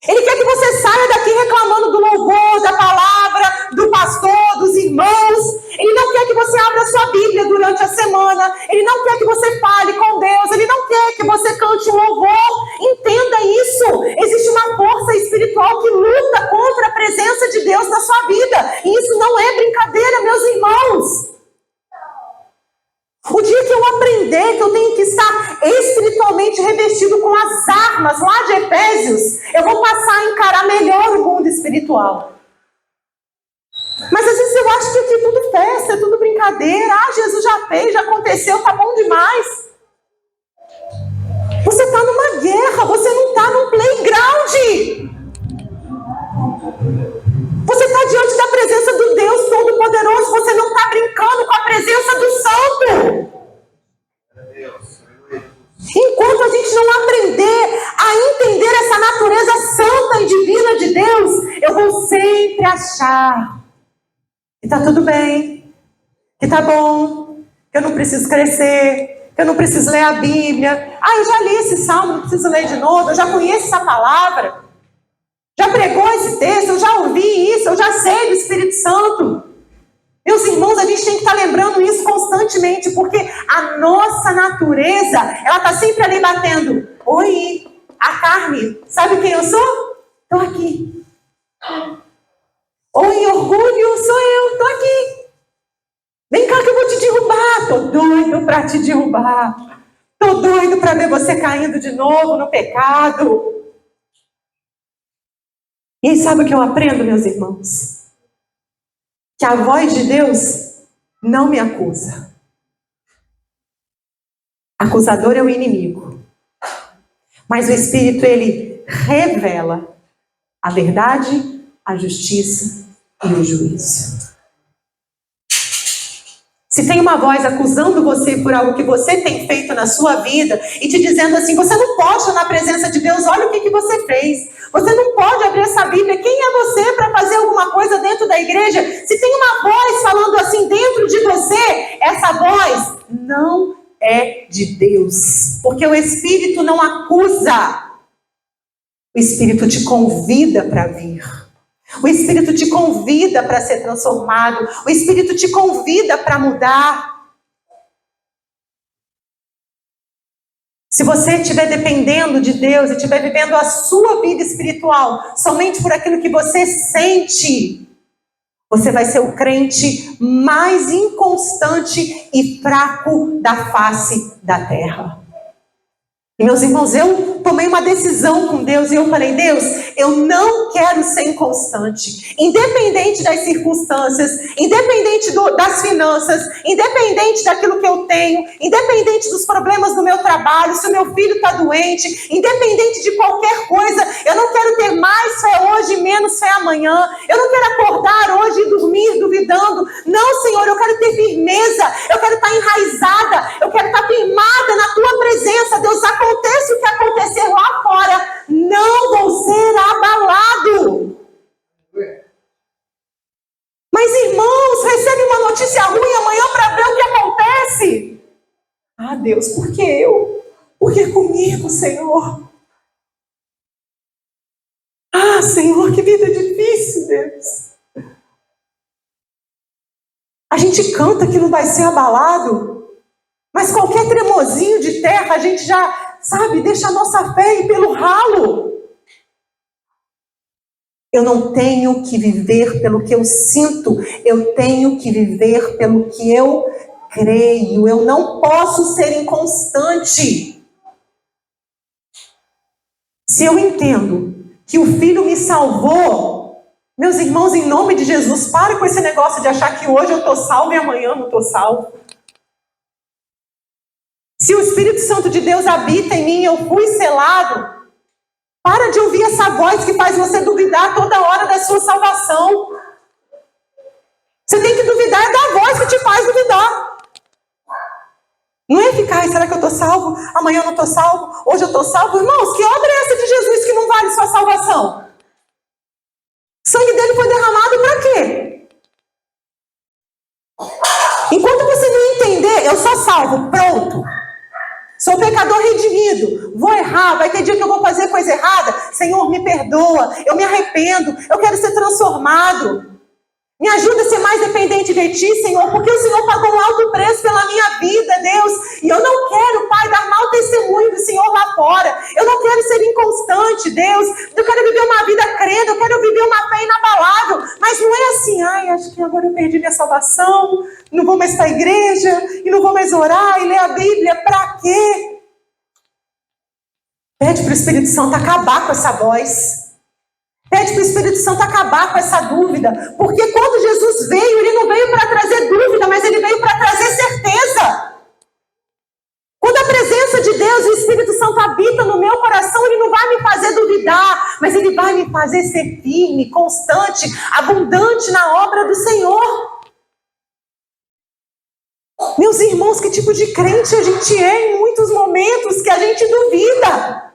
Ele quer que você saia daqui reclamando do louvor, da palavra, do pastor, dos irmãos. Ele não quer que você abra a sua Bíblia durante a semana. Ele não quer que você fale com Deus. Ele não quer que você cante um louvor. Entenda isso. Existe uma força espiritual que luta contra a presença de Deus na sua vida. E isso não é brincadeira, meus irmãos. O dia que eu aprender que eu tenho que estar espiritualmente revestido com as armas lá de Efésios, eu vou passar a encarar melhor o mundo espiritual. Mas às vezes eu acho que aqui é tudo festa, é tudo brincadeira. Jesus já fez, já aconteceu, tá bom demais. Você está numa guerra, você não está num playground. Você está diante da presença do Deus Todo-Poderoso, você não está brincando com a presença do Santo. Enquanto a gente não aprender a entender essa natureza santa e divina de Deus, eu vou sempre achar que está tudo bem, que está bom, que eu não preciso crescer, que eu não preciso ler a Bíblia. Eu já li esse salmo, não preciso ler de novo, eu já conheço essa palavra. Já pregou esse texto, eu já ouvi isso, eu já sei do Espírito Santo. Meus irmãos, a gente tem que estar lembrando isso constantemente, porque a nossa natureza, ela está sempre ali batendo. Oi, a carne, sabe quem eu sou? Estou aqui. Oi, orgulho, sou eu, estou aqui. Vem cá que eu vou te derrubar. Estou doido para te derrubar. Estou doido para ver você caindo de novo no pecado. E aí sabe o que eu aprendo, meus irmãos? Que a voz de Deus não me acusa. Acusador é o inimigo. Mas o Espírito, ele revela a verdade, a justiça e o juízo. Se tem uma voz acusando você por algo que você tem feito na sua vida e te dizendo assim, você não pode estar na presença de Deus, olha o que você fez. Você não pode abrir essa Bíblia. Quem é você para fazer alguma coisa dentro da igreja? Se tem uma voz falando assim dentro de você, essa voz não é de Deus. Porque o Espírito não acusa. O Espírito te convida para vir. O Espírito te convida para ser transformado. O Espírito te convida para mudar. Se você estiver dependendo de Deus e estiver vivendo a sua vida espiritual somente por aquilo que você sente, você vai ser o crente mais inconstante e fraco da face da terra. E meus irmãos, eu tomei uma decisão com Deus e eu falei, Deus, Eu não quero ser inconstante. Independente das circunstâncias, independente das finanças, independente daquilo que eu tenho, independente dos problemas do meu trabalho, se o meu filho está doente, independente de qualquer coisa, eu não quero ter mais fé hoje e menos fé amanhã. Eu não quero acordar hoje e dormir duvidando. Não, Senhor, eu quero ter firmeza, eu quero estar enraizada, eu quero estar firmada na tua presença. Deus, aconteça o que acontecer lá fora, não vou ser abalado. Mas, irmãos, recebe uma notícia ruim amanhã para ver o que acontece. Ah, Deus, por que eu? Por que comigo, Senhor? Ah, Senhor, que vida difícil, Deus. A gente canta que não vai ser abalado, mas qualquer tremozinho de terra, a gente já, sabe, deixa a nossa fé ir pelo ralo. Eu não tenho que viver pelo que eu sinto, eu tenho que viver pelo que eu creio. Eu não posso ser inconstante. Se eu entendo que o Filho me salvou, meus irmãos, em nome de Jesus, pare com esse negócio de achar que hoje eu estou salvo e amanhã não estou salvo. Se o Espírito Santo de Deus habita em mim, eu fui selado. Para de ouvir essa voz que faz você duvidar toda hora da sua salvação. Você tem que duvidar da voz que te faz duvidar. Não é ficar, será que eu estou salvo? Amanhã eu não estou salvo? Hoje eu estou salvo? Irmãos, que obra é essa de Jesus que não vale sua salvação? O sangue dele foi derramado para quê? Enquanto você não entender, eu sou salvo, pronto. Sou pecador redimido, vou errar, vai ter dia que eu vou fazer coisa errada. Senhor, me perdoa, eu me arrependo, eu quero ser transformado. Me ajuda a ser mais dependente de Ti, Senhor, porque o Senhor pagou um alto preço pela minha vida, Deus. E eu não quero, Pai, dar mau testemunho do Senhor lá fora. Eu não quero ser inconstante, Deus. Eu quero viver uma vida crendo, eu quero viver uma fé inabalável. Mas não é assim, ai, acho que agora eu perdi minha salvação, não vou mais para a igreja, e não vou mais orar e ler a Bíblia. Pra quê? Pede para o Espírito Santo acabar com essa voz. Pede para o Espírito Santo acabar com essa dúvida. Porque quando Jesus veio, Ele não veio para trazer dúvida, mas Ele veio para trazer certeza. Quando a presença de Deus e o Espírito Santo habita no meu coração, Ele não vai me fazer duvidar, mas Ele vai me fazer ser firme, constante, abundante na obra do Senhor. Meus irmãos, que tipo de crente a gente é em muitos momentos que a gente duvida.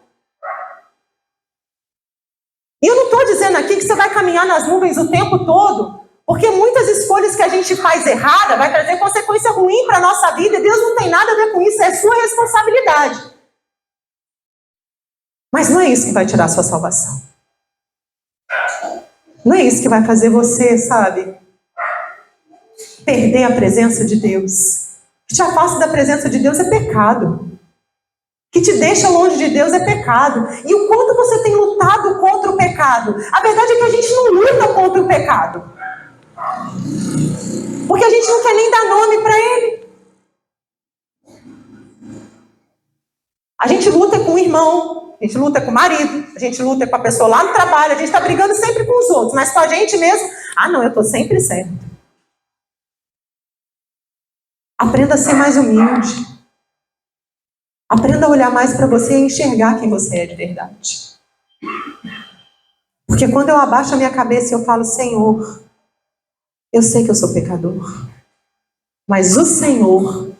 E eu não estou dizendo aqui que você vai caminhar nas nuvens o tempo todo, porque muitas escolhas que a gente faz errada vai trazer consequência ruim para a nossa vida, e Deus não tem nada a ver com isso, é sua responsabilidade. Mas não é isso que vai tirar a sua salvação. Não é isso que vai fazer você, sabe, perder a presença de Deus. O que te afasta da presença de Deus é pecado. Que te deixa longe de Deus é pecado. E o quanto você tem lutado contra o pecado? A verdade é que a gente não luta contra o pecado. Porque a gente não quer nem dar nome para ele. A gente luta com o irmão, a gente luta com o marido, a gente luta com a pessoa lá no trabalho, a gente está brigando sempre com os outros, mas com a gente mesmo, não, eu estou sempre certo. Aprenda a ser mais humilde. Aprenda a olhar mais para você e enxergar quem você é de verdade. Porque quando eu abaixo a minha cabeça e eu falo, Senhor, eu sei que eu sou pecador, mas o Senhor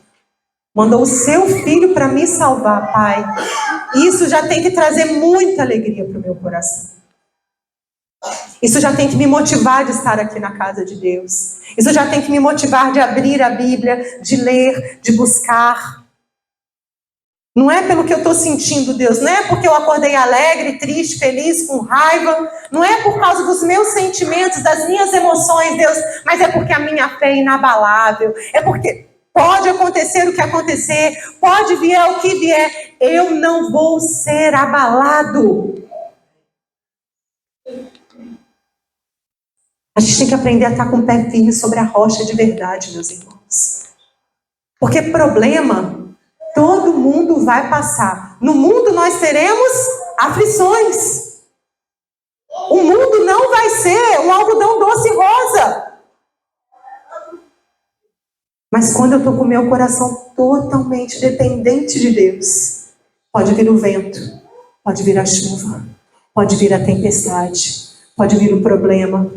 mandou o seu Filho para me salvar, Pai. Isso já tem que trazer muita alegria para o meu coração. Isso já tem que me motivar de estar aqui na casa de Deus. Isso já tem que me motivar de abrir a Bíblia, de ler, de buscar. Não é pelo que eu estou sentindo, Deus. Não é porque eu acordei alegre, triste, feliz, com raiva. Não é por causa dos meus sentimentos, das minhas emoções, Deus. Mas é porque a minha fé é inabalável. É porque pode acontecer o que acontecer. Pode vir o que vier. Eu não vou ser abalado. A gente tem que aprender a estar com o pé firme sobre a rocha de verdade, meus irmãos. Porque problema todo mundo vai passar. No mundo nós teremos aflições. O mundo não vai ser um algodão doce e rosa. Mas quando eu estou com o meu coração totalmente dependente de Deus, pode vir o vento, pode vir a chuva, pode vir a tempestade, pode vir o problema,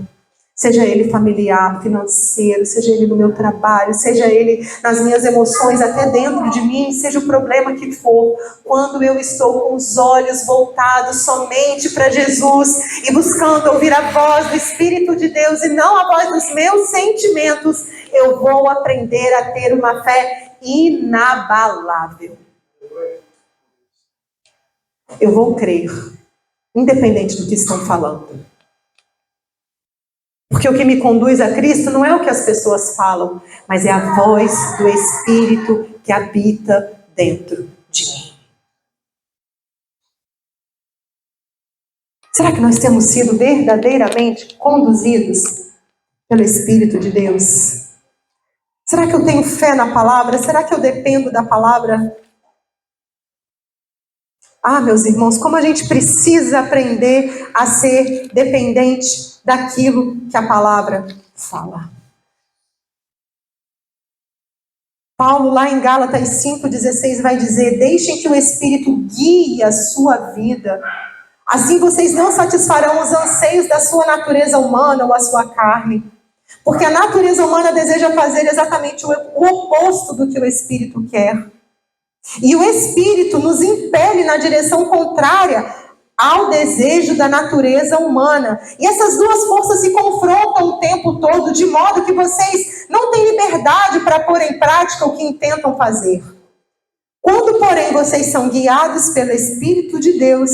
seja ele familiar, financeiro, seja ele no meu trabalho, seja ele nas minhas emoções, até dentro de mim, seja o problema que for, quando eu estou com os olhos voltados somente para Jesus e buscando ouvir a voz do Espírito de Deus e não a voz dos meus sentimentos, eu vou aprender a ter uma fé inabalável. Eu vou crer, independente do que estão falando. Porque o que me conduz a Cristo não é o que as pessoas falam, mas é a voz do Espírito que habita dentro de mim. Será que nós temos sido verdadeiramente conduzidos pelo Espírito de Deus? Será que eu tenho fé na palavra? Será que eu dependo da palavra? Ah, meus irmãos, como a gente precisa aprender a ser dependente daquilo que a palavra fala. Paulo, lá em Gálatas 5,16, vai dizer: deixem que o Espírito guie a sua vida. Assim vocês não satisfarão os anseios da sua natureza humana ou a sua carne. Porque a natureza humana deseja fazer exatamente o oposto do que o Espírito quer. E o Espírito nos impele na direção contrária ao desejo da natureza humana. E essas duas forças se confrontam o tempo todo, de modo que vocês não têm liberdade para pôr em prática o que intentam fazer. Quando, porém, vocês são guiados pelo Espírito de Deus,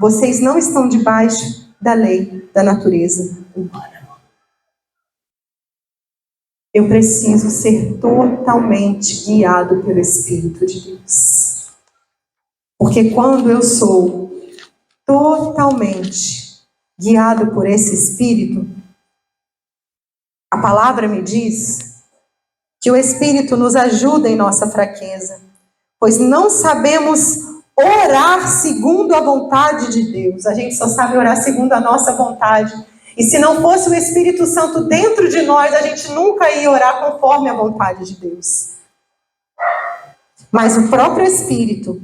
vocês não estão debaixo da lei da natureza humana. Eu preciso ser totalmente guiado pelo Espírito de Deus. Porque quando eu sou totalmente guiado por esse Espírito, a palavra me diz que o Espírito nos ajuda em nossa fraqueza, pois não sabemos orar segundo a vontade de Deus. A gente só sabe orar segundo a nossa vontade. E se não fosse o Espírito Santo dentro de nós, a gente nunca ia orar conforme a vontade de Deus. Mas o próprio Espírito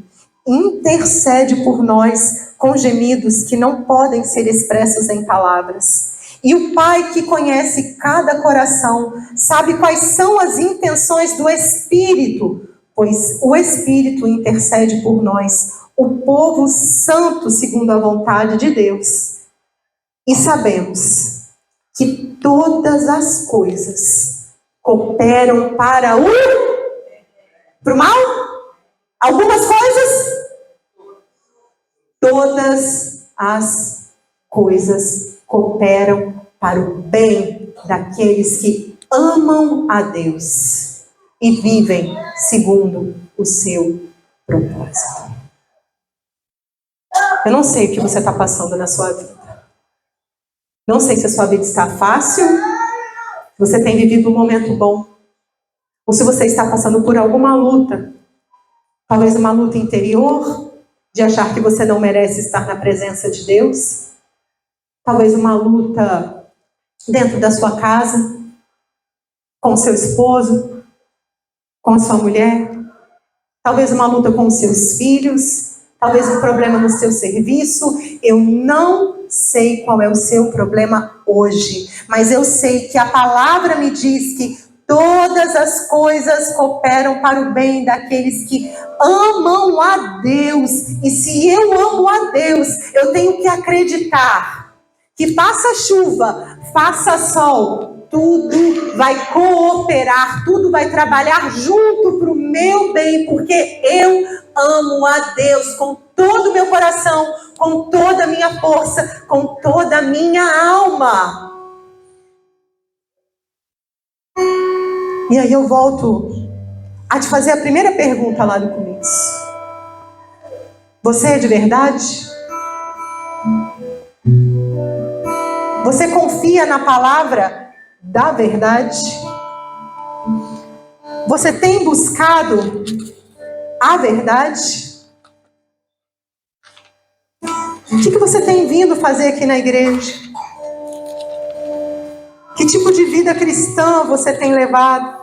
intercede por nós com gemidos que não podem ser expressos em palavras. E o Pai que conhece cada coração, sabe quais são as intenções do Espírito, pois o Espírito intercede por nós, o povo santo segundo a vontade de Deus. E sabemos que todas as coisas cooperam para o mal? Algumas coisas? Todas as coisas cooperam para o bem daqueles que amam a Deus e vivem segundo o seu propósito. Eu não sei o que você está passando na sua vida. Não sei se a sua vida está fácil, se você tem vivido um momento bom, ou se você está passando por alguma luta, talvez uma luta interior, de achar que você não merece estar na presença de Deus, talvez uma luta dentro da sua casa, com o seu esposo, com a sua mulher, talvez uma luta com os seus filhos, talvez um problema no seu serviço. Eu não sei qual é o seu problema hoje, mas eu sei que a palavra me diz que todas as coisas cooperam para o bem daqueles que amam a Deus. E se eu amo a Deus, eu tenho que acreditar que faça chuva, faça sol, tudo vai cooperar, tudo vai trabalhar junto para o meu bem, porque eu amo a Deus com todo o meu coração, com toda a minha força, com toda a minha alma. E aí eu volto a te fazer a primeira pergunta lá do começo. Você é de verdade? Você confia na palavra da verdade? Você tem buscado a verdade? O que você tem vindo fazer aqui na igreja? Que tipo de vida cristã você tem levado?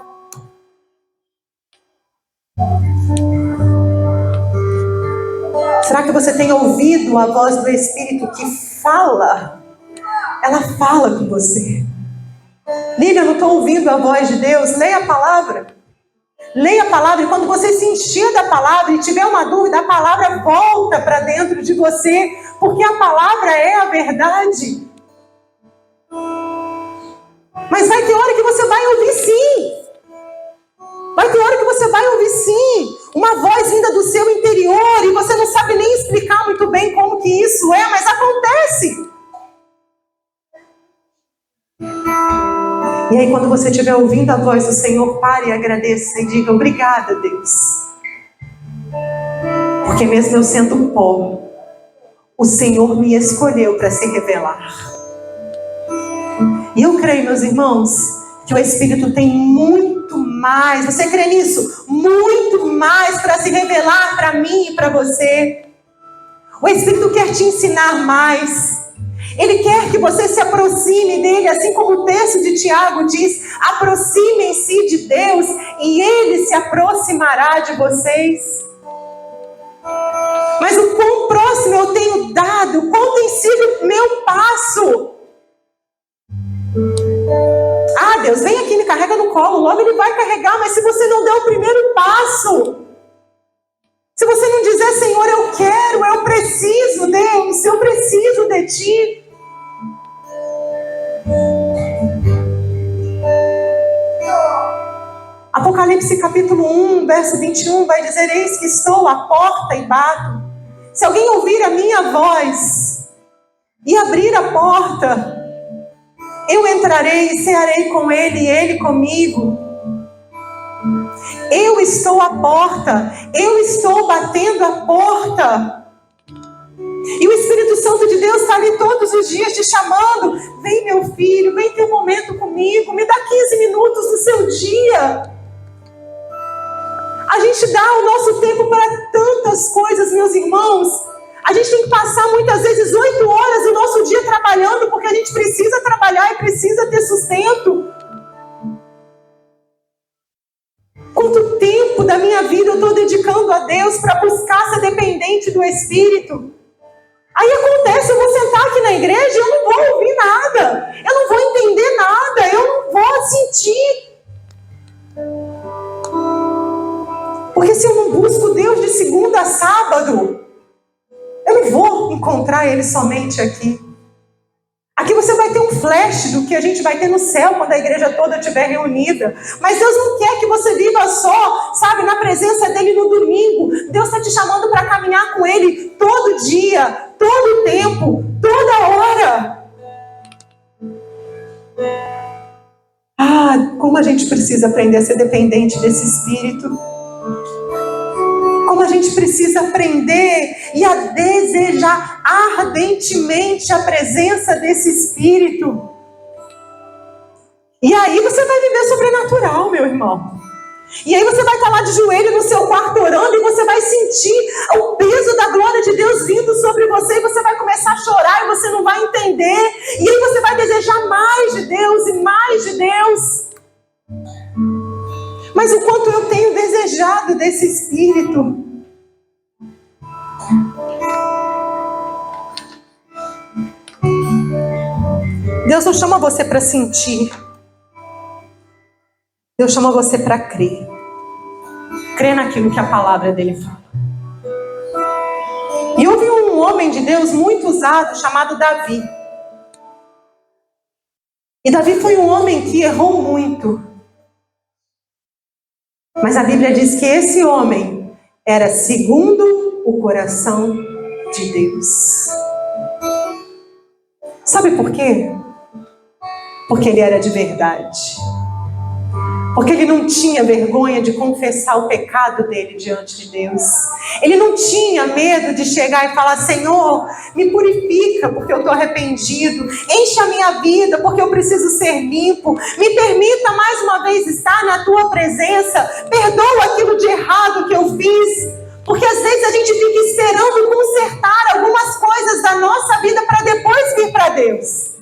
Será que você tem ouvido a voz do Espírito que fala? Ela fala com você. Lívia, eu não estou ouvindo a voz de Deus. Leia a palavra. Leia a palavra, e quando você se encher da palavra e tiver uma dúvida, a palavra volta para dentro de você, porque a palavra é a verdade. Mas vai ter hora que você vai ouvir sim. Vai ter hora que você vai ouvir sim, uma voz vinda do seu interior, e você não sabe nem explicar muito bem como que isso é, mas acontece. E aí, quando você estiver ouvindo a voz do Senhor, pare e agradeça e diga: obrigada, Deus. Porque mesmo eu sendo pó, o Senhor me escolheu para se revelar. E eu creio, meus irmãos, que o Espírito tem muito mais. Você crê nisso? Muito mais para se revelar para mim e para você. O Espírito quer te ensinar mais. Ele quer que você se aproxime dele, assim como o texto de Tiago diz: aproximem-se de Deus e ele se aproximará de vocês. Mas o quão próximo eu tenho dado, qual tem sido o meu passo? Ah, Deus, vem aqui, me carrega no colo, logo ele vai carregar, mas se você não der o primeiro passo, se você não dizer: Senhor, eu quero, eu preciso, Deus, eu preciso de Ti. Apocalipse capítulo 1, verso 21 vai dizer: eis que estou à porta e bato. Se alguém ouvir a minha voz e abrir a porta, eu entrarei e cearei com ele e ele comigo. Eu estou à porta, eu estou batendo a porta. E o Espírito Santo de Deus está ali todos os dias te chamando: vem, meu filho, vem ter um momento comigo, me dá 15 minutos do seu dia. A gente dá o nosso tempo para tantas coisas, meus irmãos. A gente tem que passar muitas vezes 8 horas do nosso dia trabalhando, porque a gente precisa trabalhar e precisa ter sustento. Quanto tempo da minha vida eu estou dedicando a Deus para buscar ser dependente do Espírito? Aí acontece, eu vou sentar aqui na igreja e eu não vou ouvir nada. Eu não vou entender nada, eu não vou sentir. Porque se eu não busco Deus de segunda a sábado, eu não vou encontrar Ele somente aqui. Aqui você vai ter um flash do que a gente vai ter no céu quando a igreja toda estiver reunida. Mas Deus não quer que você viva só, sabe, na presença dEle no domingo. Deus está te chamando para caminhar com Ele todo dia, todo tempo, toda hora. Ah, como a gente precisa aprender a ser dependente desse Espírito. Como a gente precisa aprender e a desejar ardentemente a presença desse Espírito. E aí você vai viver sobrenatural, meu irmão. E aí você vai estar lá de joelho no seu quarto orando e você vai sentir o peso da glória de Deus vindo sobre você e você vai começar a chorar e você não vai entender. E aí você vai desejar mais de Deus e mais de Deus. Mas o quanto eu tenho desejado desse Espírito. Deus não chama você para sentir. Deus chama você para crer. Crer naquilo que a palavra dele fala. E houve um homem de Deus muito usado chamado Davi. E Davi foi um homem que errou muito. Mas a Bíblia diz que esse homem era segundo o coração de Deus. Sabe por quê? Porque ele era de verdade. Porque ele não tinha vergonha de confessar o pecado dele diante de Deus. Ele não tinha medo de chegar e falar: Senhor, me purifica porque eu estou arrependido. Enche a minha vida porque eu preciso ser limpo. Me permita mais uma vez estar na tua presença. Perdoa aquilo de errado que eu fiz. Porque às vezes a gente fica esperando consertar algumas coisas da nossa vida para depois vir para Deus.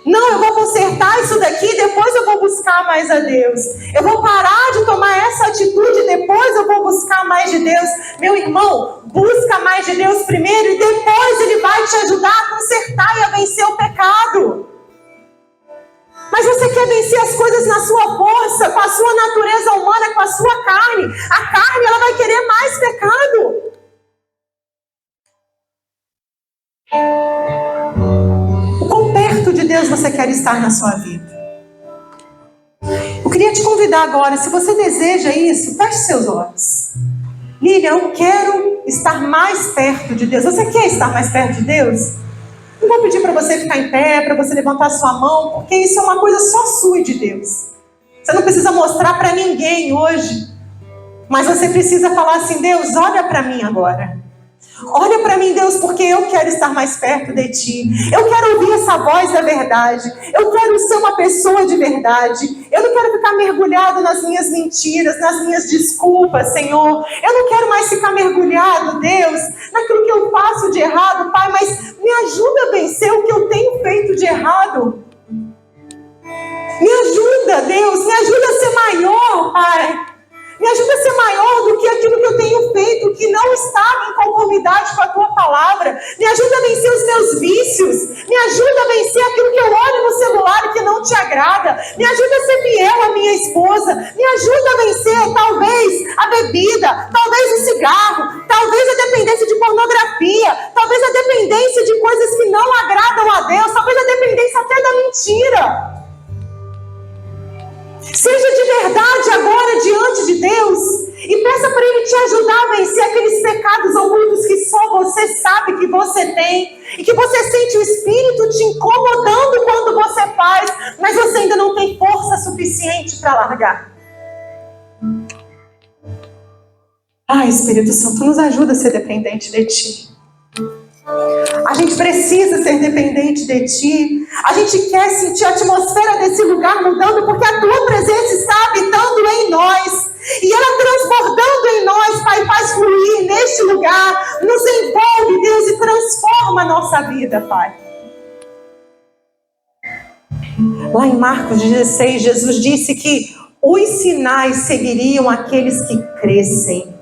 Não, eu vou consertar isso daqui, depois eu vou buscar mais a Deus. Eu vou parar de tomar essa atitude, depois eu vou buscar mais de Deus. Meu irmão, busca mais de Deus primeiro e depois Ele vai te ajudar a consertar e a vencer o pecado. Mas você quer vencer as coisas na sua força, com a sua natureza humana, com a sua carne. A carne, ela vai querer mais pecado. O quão perto de Deus você quer estar na sua vida? Eu queria te convidar agora, se você deseja isso, feche seus olhos. Lília, eu quero estar mais perto de Deus. Você quer estar mais perto de Deus? Não vou pedir para você ficar em pé, para você levantar sua mão, porque isso é uma coisa só sua e de Deus. Você não precisa mostrar para ninguém hoje, mas você precisa falar assim: Deus, olha para mim agora. Olha para mim, Deus, porque eu quero estar mais perto de Ti. Eu quero ouvir essa voz da verdade. Eu quero ser uma pessoa de verdade. Eu não quero ficar mergulhado nas minhas mentiras, nas minhas desculpas, Senhor. Eu não quero mais ficar mergulhado, Deus, naquilo que eu faço de errado, Pai, mas me ajuda a vencer o que eu tenho feito de errado. Me ajuda, Deus, me ajuda a ser maior, Pai. Me ajuda a ser maior do que aquilo que eu tenho feito, que não estava em conformidade com a Tua palavra. Me ajuda a vencer os meus vícios. Me ajuda a vencer aquilo que eu olho no celular e que não Te agrada. Me ajuda a ser fiel à minha esposa. Me ajuda a vencer, talvez, a bebida, talvez o cigarro, talvez a dependência de pornografia, talvez a dependência de coisas que não agradam a Deus, talvez a dependência até da mentira. Seja de verdade agora diante de Deus e peça para Ele te ajudar a vencer aqueles pecados ocultos que só você sabe que você tem e que você sente o Espírito te incomodando quando você faz, mas você ainda não tem força suficiente para largar. Espírito Santo, nos ajuda a ser dependente de Ti. A gente precisa ser dependente de Ti. A gente quer sentir a atmosfera desse lugar mudando, porque a Tua presença está habitando em nós. E ela transbordando em nós, Pai, faz fluir neste lugar. Nos envolve, Deus, e transforma a nossa vida, Pai. Lá em Marcos 16, Jesus disse que os sinais seguiriam aqueles que crescem.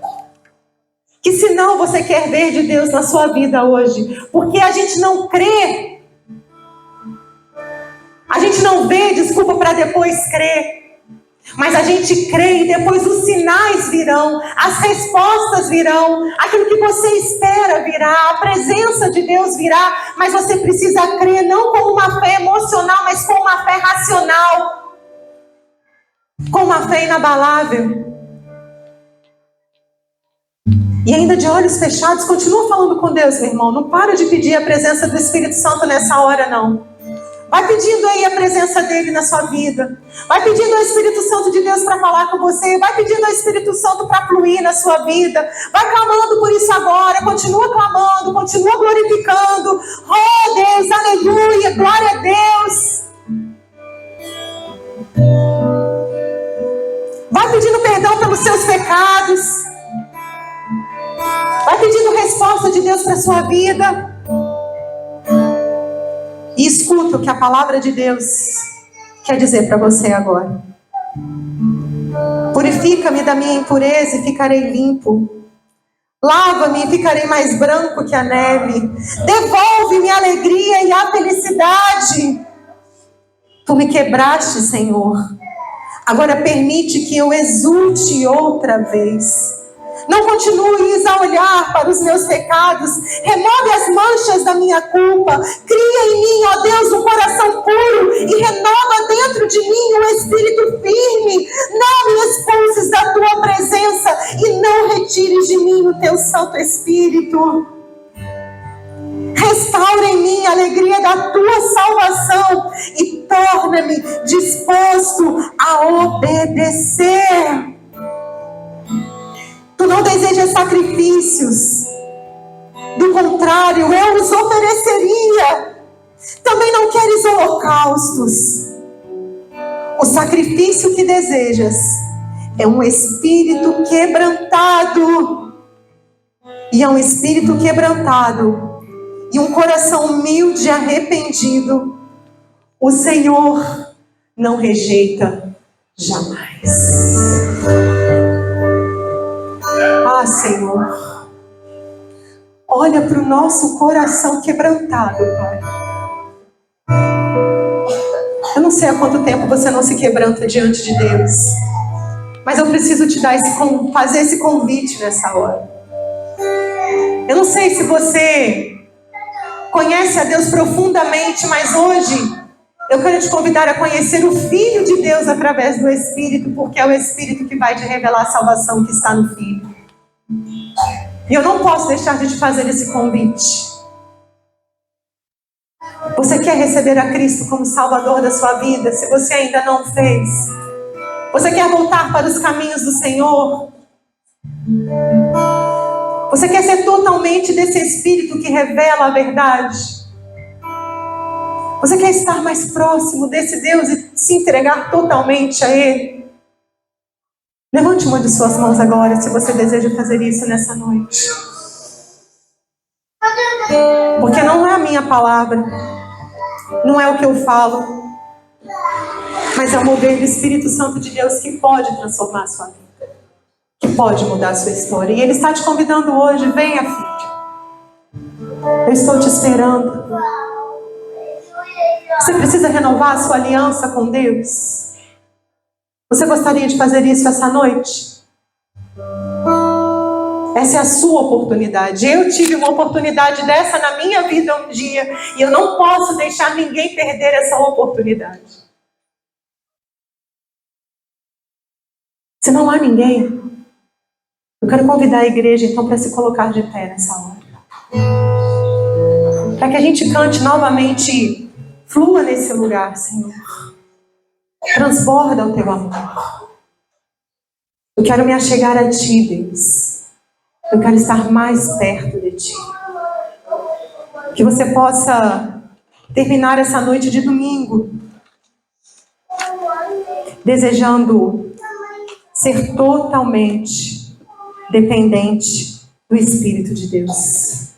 Que sinal você quer ver de Deus na sua vida hoje? Porque a gente não crê. A gente não vê desculpa para depois crer. Mas a gente crê e depois os sinais virão. As respostas virão. Aquilo que você espera virá. A presença de Deus virá. Mas você precisa crer não com uma fé emocional, mas com uma fé racional. Com uma fé inabalável. E ainda de olhos fechados, continua falando com Deus, meu irmão. Não para de pedir a presença do Espírito Santo nessa hora, não. Vai pedindo aí a presença dele na sua vida. Vai pedindo ao Espírito Santo de Deus para falar com você. Vai pedindo ao Espírito Santo para fluir na sua vida. Vai clamando por isso agora. Continua clamando, continua glorificando. Oh Deus, aleluia, glória a Deus. Vai pedindo perdão pelos seus pecados. Vai pedindo resposta de Deus para a sua vida. E escuta o que a palavra de Deus quer dizer para você agora. Purifica-me da minha impureza e ficarei limpo. Lava-me e ficarei mais branco que a neve. Devolve-me a alegria e a felicidade. Tu me quebraste, Senhor. Agora permite que eu exulte outra vez. Não continues a olhar para os meus pecados. Remove as manchas da minha culpa. Cria em mim, ó Deus, um coração puro e renova dentro de mim um espírito firme. Não me expulses da tua presença e não retires de mim o teu Santo Espírito. Restaura em mim a alegria da tua salvação e torna-me disposto a obedecer. Tu não desejas sacrifícios. Do contrário, eu os ofereceria. Também não queres holocaustos. O sacrifício que desejas é um espírito quebrantado. e a um espírito quebrantado e um coração humilde e arrependido, o Senhor não rejeita jamais. Ah, Senhor, olha para o nosso coração quebrantado, Pai. Eu não sei há quanto tempo você não se quebranta diante de Deus, mas eu preciso te dar fazer esse convite nessa hora. Eu não sei se você conhece a Deus profundamente, mas hoje eu quero te convidar a conhecer o Filho de Deus através do Espírito, porque é o Espírito que vai te revelar a salvação que está no Filho. E eu não posso deixar de te fazer esse convite. Você quer receber a Cristo como Salvador da sua vida? Se você ainda não fez, você quer voltar para os caminhos do Senhor? Você quer ser totalmente desse Espírito que revela a verdade? Você quer estar mais próximo desse Deus e se entregar totalmente a Ele? Levante uma de suas mãos agora, se você deseja fazer isso nessa noite. Porque não é a minha palavra, não é o que eu falo, mas é o mover do Espírito Santo de Deus que pode transformar a sua vida, que pode mudar a sua história. E Ele está te convidando hoje: venha, filho. Eu estou te esperando. Você precisa renovar a sua aliança com Deus? Você gostaria de fazer isso essa noite? Essa é a sua oportunidade. Eu tive uma oportunidade dessa na minha vida um dia, e eu não posso deixar ninguém perder essa oportunidade. Se não há ninguém, eu quero convidar a igreja então para se colocar de pé nessa hora, para que a gente cante novamente: flua nesse lugar, Senhor. Transborda o teu amor. Eu quero me achegar a ti, Deus. Eu quero estar mais perto de ti. Que você possa terminar essa noite de domingo desejando ser totalmente dependente do Espírito de Deus.